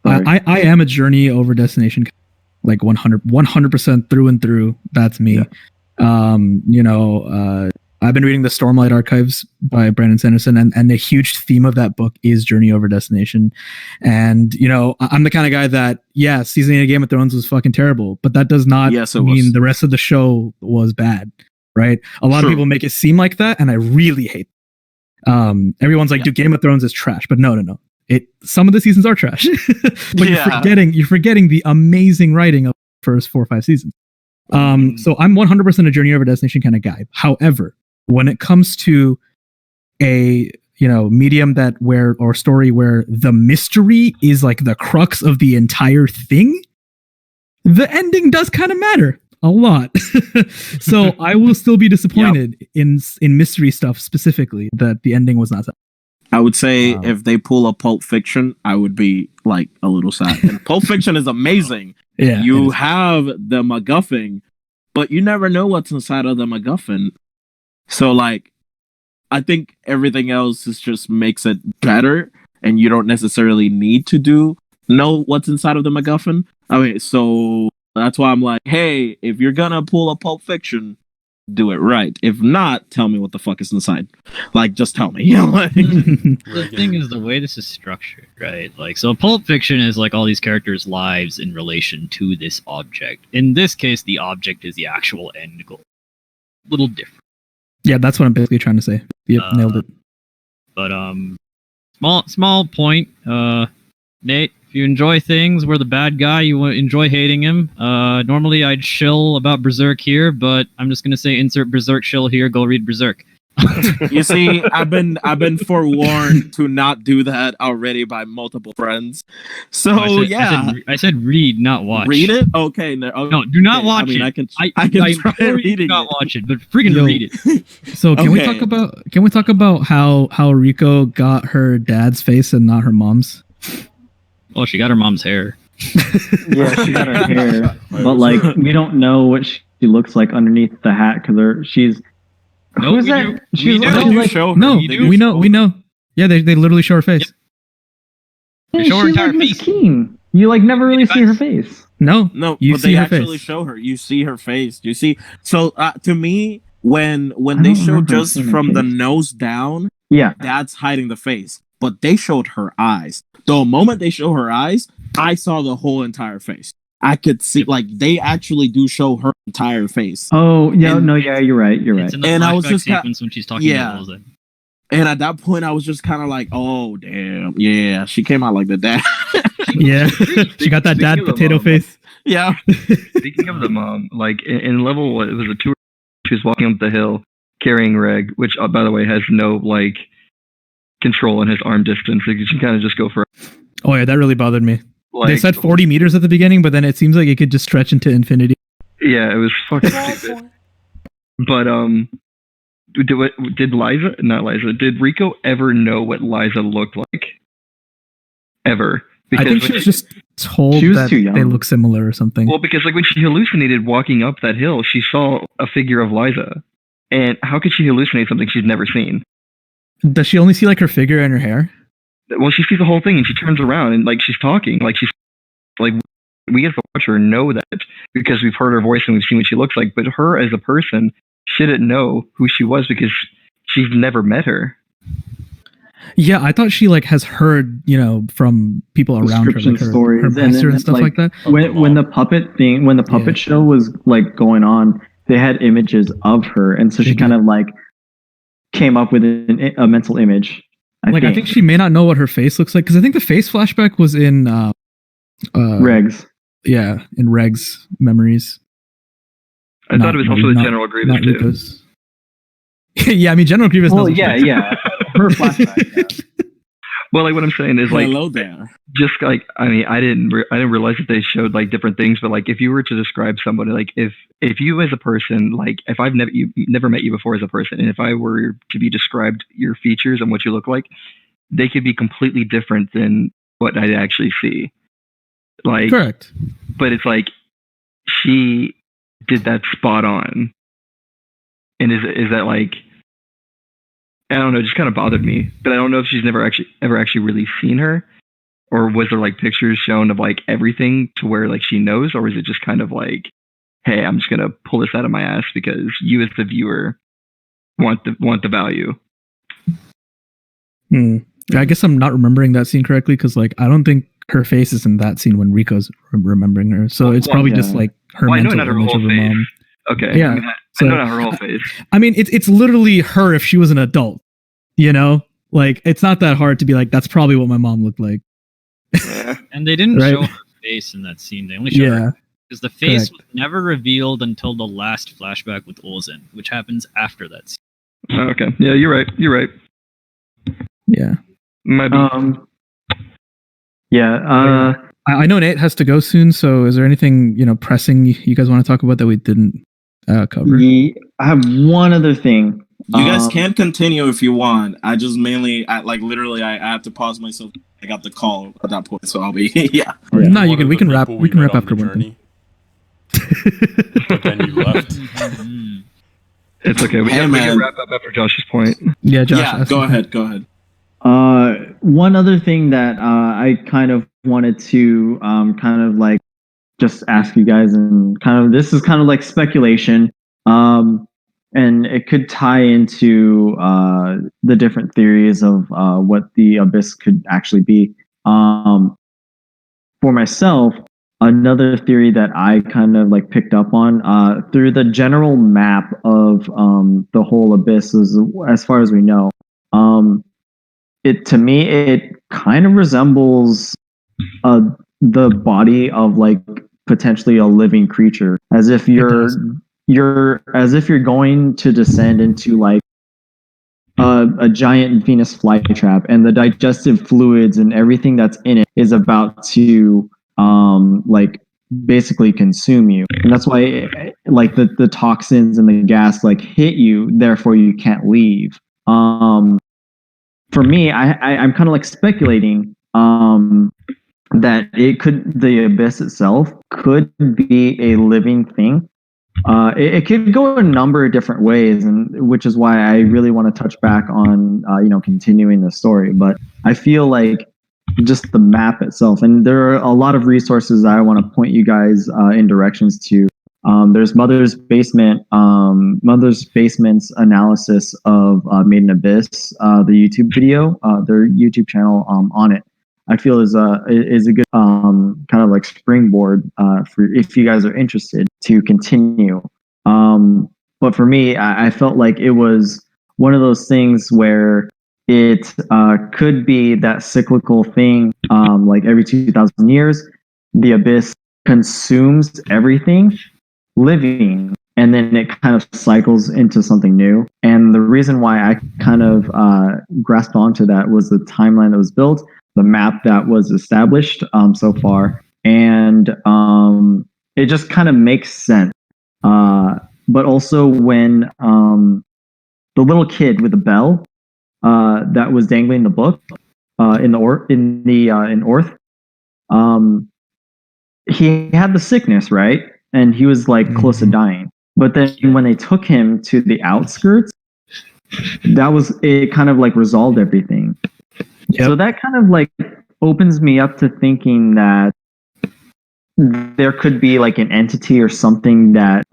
I am a journey over destination, like 100% through and through. That's me. Yeah. I've been reading the Stormlight Archives by Brandon Sanderson, and a huge theme of that book is journey over destination. And I'm the kind of guy that, season 8 of Game of Thrones was fucking terrible, but that does not mean the rest of the show was bad, right? A lot of people make it seem like that, and I really hate it. Everyone's like, dude, Game of Thrones is trash, but no. Some of the seasons are trash, but you're forgetting the amazing writing of the first 4 or 5 seasons. So I'm 100% a journey over destination kind of guy. However, when it comes to a medium or story where the mystery is like the crux of the entire thing, the ending does kind of matter a lot. So I will still be disappointed in mystery stuff, specifically that the ending was not. I would say if they pull a Pulp Fiction, I would be like a little sad. And Pulp Fiction is amazing. Yeah, you have the MacGuffin, but you never know what's inside of the MacGuffin. So like, I think everything else just makes it better, and you don't necessarily need to know what's inside of the MacGuffin. I mean, so that's why I'm like, hey, if you're gonna pull a Pulp Fiction, do it right. If not, tell me what the fuck is inside. Like, just tell me. The thing is, the way this is structured, right? Like, so Pulp Fiction is like all these characters' lives in relation to this object. In this case, the object is the actual end goal. A little different. Yeah, that's what I'm basically trying to say. Yep, nailed it. But small point. Nate, if you enjoy things where the bad guy, you enjoy hating him. Normally I'd shill about Berserk here, but I'm just gonna say insert Berserk shill here. Go read Berserk. You see, I've been forewarned to not do that already by multiple friends. So I said read, not watch. read it. Okay, no, No, do not okay, watch I mean, it. I can I try implore you to reading not it. watch it, but freaking Yo. read it. So can we Okay. talk about how Rico got her dad's face and not her mom's? Oh, she got her mom's hair. Yeah, she got her hair, but like we don't know what she looks like underneath the hat because she's. No, Who is we that? do. She's We do. literally They do like, show her. No, They do we show know. Yeah, they literally show her face. They show her she's entire like Miss face. Keen. You like never really see her face. No, No, you but see they her actually face. show her. You see her face. You see. So to me, when I they don't show remember just seeing her from the face. nose down, Yeah. that's hiding the face. But they showed her eyes. The moment they show her eyes, I saw the whole entire face. I could see, like, they actually do show her entire face. Oh yeah. And- No. Yeah. You're right. You're right. It's in the And I was flashback just sequence when she's talking yeah. to Elza. And at that point, I was just kind of like, "Oh damn, yeah." She came out like the dad. Yeah, she got that dad Speaking of potato mom, face. Yeah. Speaking of the mom, like in level, what, it was a 2. She was walking up the hill carrying Reg, which by the way has no like control in his arm distance. Like, you can kind of just go for Oh yeah, that really bothered me. like. They said 40 meters at the beginning, but then it seems like it could just stretch into infinity. Yeah, it was fucking stupid. But did Rico ever know what Liza looked like? Ever? I think when she was just told She was that too young. they look similar or something. Well, because like when she hallucinated walking up that hill, she saw a figure of Liza. And how could she hallucinate something she's never seen? Does she only see like her figure and her hair? Well, she sees the whole thing and she turns around and like she's talking. Like she's like we as the watcher know that because we've heard her voice and we've seen what she looks like. But her as a person, she didn't know who she was because she's never met her. Yeah, I thought she like has heard, from people around her, like Description her, stories, her and master then and it's stuff like that. When the puppet show was like going on, they had images of her, and so They she kind of like came up with a mental image. I think she may not know what her face looks like because I think the face flashback was in Regs. Yeah, in Reg's memories. I thought it was also the General Grievous not too. Rico's. Yeah, I mean General Grievous. Well, knows yeah, what- yeah. Her flashback. Yeah. Well, like what I'm saying is like Hello there. just like I mean I didn't realize that they showed like different things, but like if you were to describe somebody, like if you as a person, like if I've never met you before as a person, and if I were to be described your features and what you look like, they could be completely different than what I actually see. Like Correct. but it's like she did that spot on. And is that like I don't know, it just kind of bothered me. But I don't know if she's ever actually really seen her, or was there like pictures shown of like everything to where like she knows, or is it just kind of like, hey, I'm just gonna pull this out of my ass because you as the viewer want the value. I guess I'm not remembering that scene correctly because like I don't think her face is in that scene when Rico's remembering her. So it's Well, probably yeah. just like her Well, I know mental not her image whole of her face. mom. Okay. Yeah, I mean, so- I know not her whole face. I mean, it's literally her if she was an adult. Like it's not that hard to be like that's probably what my mom looked like. Yeah. And they didn't Right. show her face in that scene. They only showed Yeah, her because the face correct. was never revealed until the last flashback with Olsen, which happens after that scene. Oh, okay. Yeah, you're right. yeah. Might be. Yeah. I know Nate has to go soon. So is there anything pressing you guys want to talk about that we didn't cover? I have one other thing. You guys Um, can continue if you want. I just mainly, I have to pause myself. I got the call at that point, so I'll be yeah. No, you One can. of We the can wrap. people We can met wrap on after the one thing. journey, But then you left. Mhm. It's okay. We Hey, can man. wrap up after Josh's point. Yeah, Josh. Yeah, ask go me. ahead. Go ahead. One other thing that I kind of wanted to kind of like just ask you guys, and kind of this is kind of like speculation, and it could tie into the different theories of what the abyss could actually be. For myself, another theory that I kind of like picked up on through the general map of the whole abyss, as far as we know. It to me, it kind of resembles the body of like potentially a living creature, as if you're does. you're going to descend into like a giant Venus flytrap, and the digestive fluids and everything that's in it is about to like basically consume you, and that's why like the toxins and the gas like hit you, therefore you can't leave. For me, I'm kind of like speculating that the abyss itself could be a living thing. It could go a number of different ways, and which is why I really want to touch back on continuing the story. But I feel like just the map itself, and there are a lot of resources that I want to point you guys in directions to. There's Mother's Basement's analysis of Made in Abyss, the YouTube video, their YouTube channel on it. I feel is a good kind of like springboard for if you guys are interested to continue. But for me, I felt like it was one of those things where it could be that cyclical thing, like every 2,000 years, the abyss consumes everything living, and then it kind of cycles into something new. And the reason why I kind of grasped onto that was the timeline that was built, the map that was established so far, and it just kind of makes sense. But also when the little kid with the bell that was dangling the book in Orth, he had the sickness, right? And he was like close to dying. But then when they took him to the outskirts, it kind of like resolved everything. Yep. So that kind of like opens me up to thinking that there could be like an entity or something that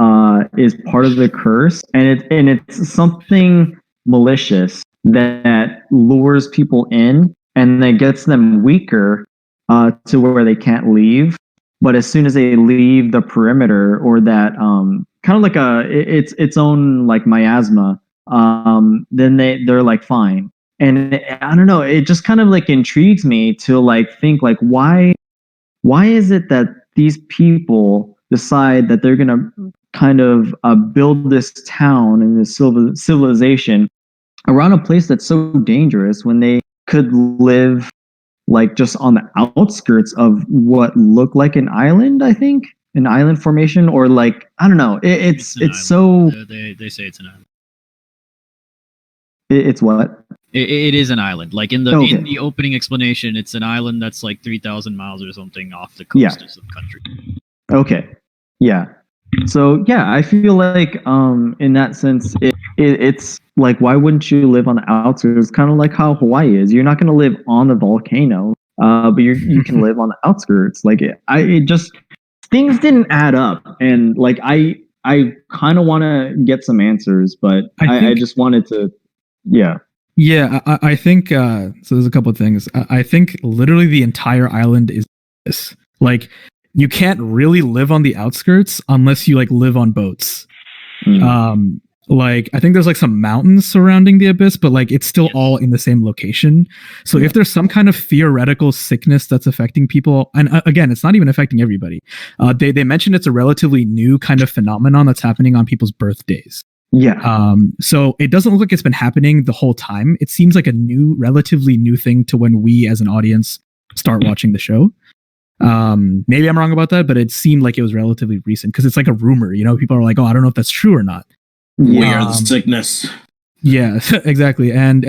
is part of the curse, and it's something malicious that lures people in and then gets them weaker to where they can't leave. But as soon as they leave the perimeter, or that kind of like its own like miasma, then they're like fine. And I don't know, it just kind of like intrigues me to like think like why is it that these people decide that they're gonna kind of build this town and this civilization around a place that's so dangerous when they could live like just on the outskirts of what looked like an island, I think, an island formation, or like, I don't know. It's so. They say it's an island. It's what? It is an island. Like in the opening explanation, it's an island that's like 3,000 miles or something off the coast of some country. Okay. Yeah. So yeah, I feel like in that sense, it's like, why wouldn't you live on the outskirts? Kind of like how Hawaii is. You're not going to live on the volcano, but you can live on the outskirts. Like it just, things didn't add up, and like I kind of want to get some answers, but I just wanted to, yeah. Yeah, I think so. There's a couple of things. I think literally the entire island is this. Like, you can't really live on the outskirts unless you like live on boats. Like, I think there's like some mountains surrounding the abyss, but like it's still all in the same location. So if there's some kind of theoretical sickness that's affecting people, and again, it's not even affecting everybody. They mentioned it's a relatively new kind of phenomenon that's happening on people's birthdays. Yeah. So it doesn't look like it's been happening the whole time. It seems like a relatively new thing to when we as an audience start watching the show. Maybe I'm wrong about that, but it seemed like it was relatively recent because it's like a rumor, people are like, oh, I don't know if that's true or not. We are the sickness. Yeah, exactly. And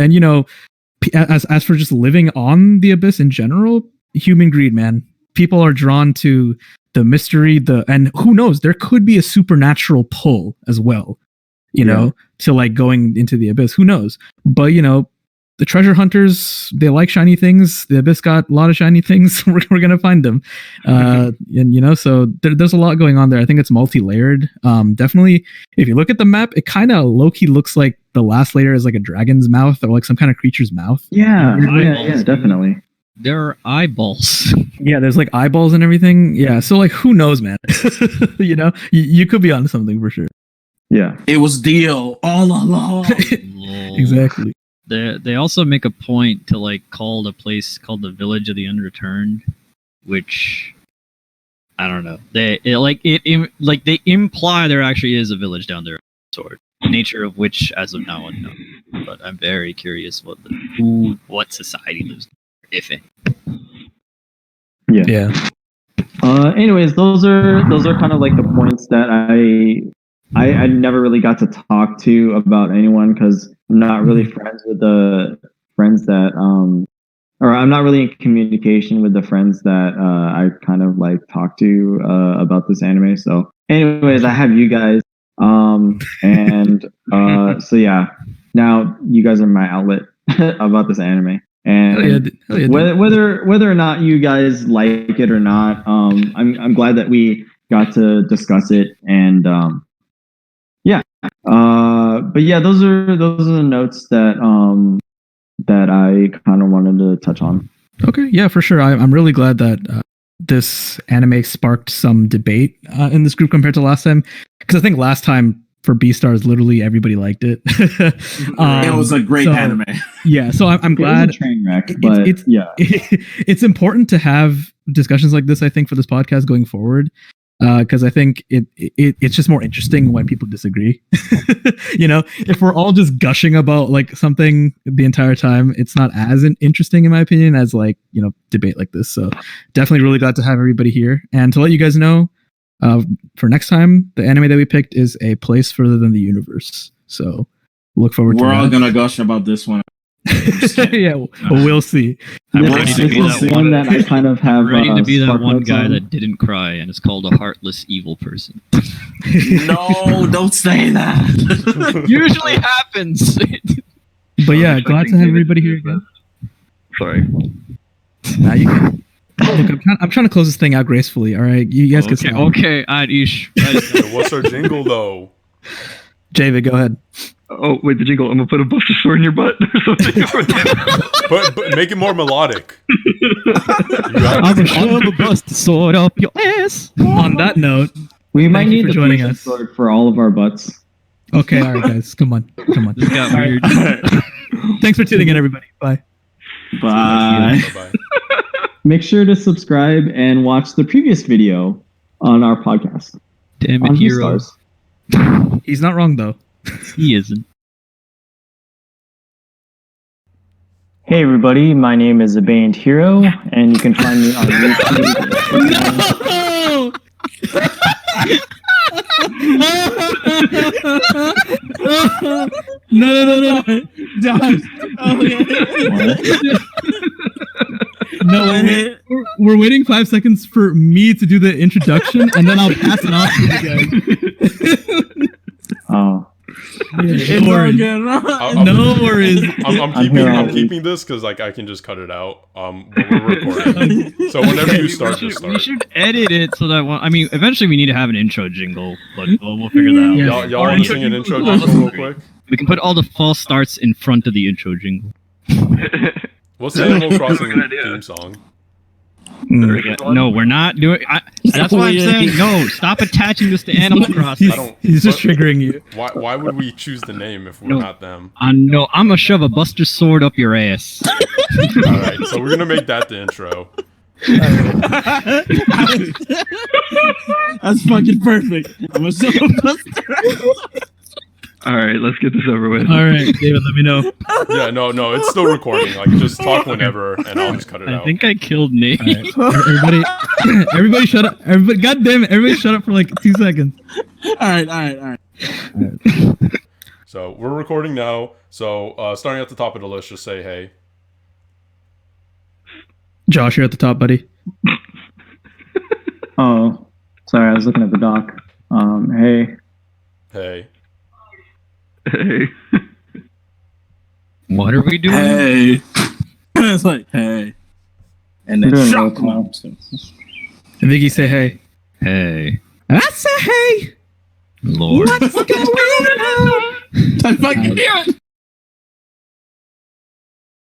as for just living on the abyss in general, human greed, man. People are drawn to the mystery, and who knows, there could be a supernatural pull as well. To like going into the abyss, who knows? But the treasure hunters, they like shiny things. The abyss got a lot of shiny things. We're gonna find them, and so there's a lot going on there. I think it's multi-layered. Definitely, if you look at the map, it kind of low-key looks like the last layer is like a dragon's mouth or like some kind of creature's mouth. Yeah, definitely. There are eyeballs. Yeah, there's like eyeballs and everything. Yeah, so like, who knows, man? You could be onto something for sure. Yeah, it was Dio all along. Exactly. They also make a point to like call the place called the Village of the Unreturned, which I don't know. They imply there actually is a village down there. Sword. nature of which, as of now, unknown. But I'm very curious what society lives, if any. Yeah. Anyways, those are kind of like the points that I never really got to talk to about anyone because I'm not really friends with the friends that or I'm not really in communication with the friends that I kind of like talk to about this anime. So, anyways, I have you guys, and so yeah, now you guys are my outlet about this anime. And Hell yeah, whether or not you guys like it or not, I'm glad that we got to discuss it. And yeah, but yeah, those are the notes that I kind of wanted to touch on. Okay, yeah, for sure. I'm really glad that this anime sparked some debate in this group compared to last time, because I think last time for Beastars, literally everybody liked it. It was a great anime. Yeah, so I'm glad. It was a train wreck, but yeah, it's important to have discussions like this. I think for this podcast going forward, because I think it's just more interesting when people disagree. You know, if we're all just gushing about like something the entire time, it's not as interesting in my opinion as like, you know, debate like this. So definitely really glad to have everybody here, and to let you guys know, for next time, the anime that we picked is A Place Further Than the Universe. So look forward to We're all that. gonna gush about this one. Yeah, we'll see. I'm this ready to be is that one one. that I kind of have. Ready to be that spark one notes guy on. that didn't cry and is called a heartless evil person. No, don't say that. Usually happens. But yeah, glad to have everybody here again. Sorry. Now you can. Look, I'm trying to close this thing out gracefully. All right, you guys can Okay, stop. okay, Adish. Hey, what's our jingle though? David, go ahead. Oh, wait, the jingle. I'm going to put a Buster Sword in your butt or something. But make it more melodic. I'm gonna shove a busted sword up your ass. On that note, We might Thank you need for the joining fusion us. sword for all of our butts. okay, all right, guys, come on. This got weird. Thanks for tuning in, everybody. Bye. Bye. Bye-bye. Make sure to subscribe and watch the previous video on our podcast. Damn On it, hero. Beastars. He's not wrong though. He isn't. Hey everybody, my name is Abandoned Hero, and you can find me on YouTube. No. Josh. No, we're waiting 5 seconds for me to do the introduction, and then I'll pass it off to you guys. Oh, It's No all worries. good. No worries. I'm keeping this because like I can just cut it out. But we're recording. So whenever you start, just We start. should edit it so that I mean, eventually we need to have an intro jingle, but we'll figure that out. Yeah. Y'all want to sing an intro jingle real quick? We can put all the false starts in front of the intro jingle. What's the Animal Crossing Good idea. theme song? No, we're not doing. That's why I'm saying no. Stop attaching this to Animal Crossing. I don't- He's just triggering you. Why would we choose the name if we're No. not them? I know. I'm gonna shove a Buster Sword up your ass. All right, so we're gonna make that the intro. That's fucking perfect. I'm a silver All right, let's get this over with. All right, David, let me know. Yeah, no, it's still recording. Like, just talk whenever, and I'll just cut it I out. think I killed Nate. All right. Everybody shut up. Everybody, God damn it, everybody shut up for like 2 seconds. All right. So we're recording now. So starting at the top of the list, just say hey. Josh, you're at the top, buddy. oh, sorry, I was looking at the doc. Hey, Hey. Hey. What are we doing? Hey. It's like, hey. And then We're doing shock roll call. him. And Vicky, say hey. Hey, And I say hey. Lord. What's going on? I fucking hear it.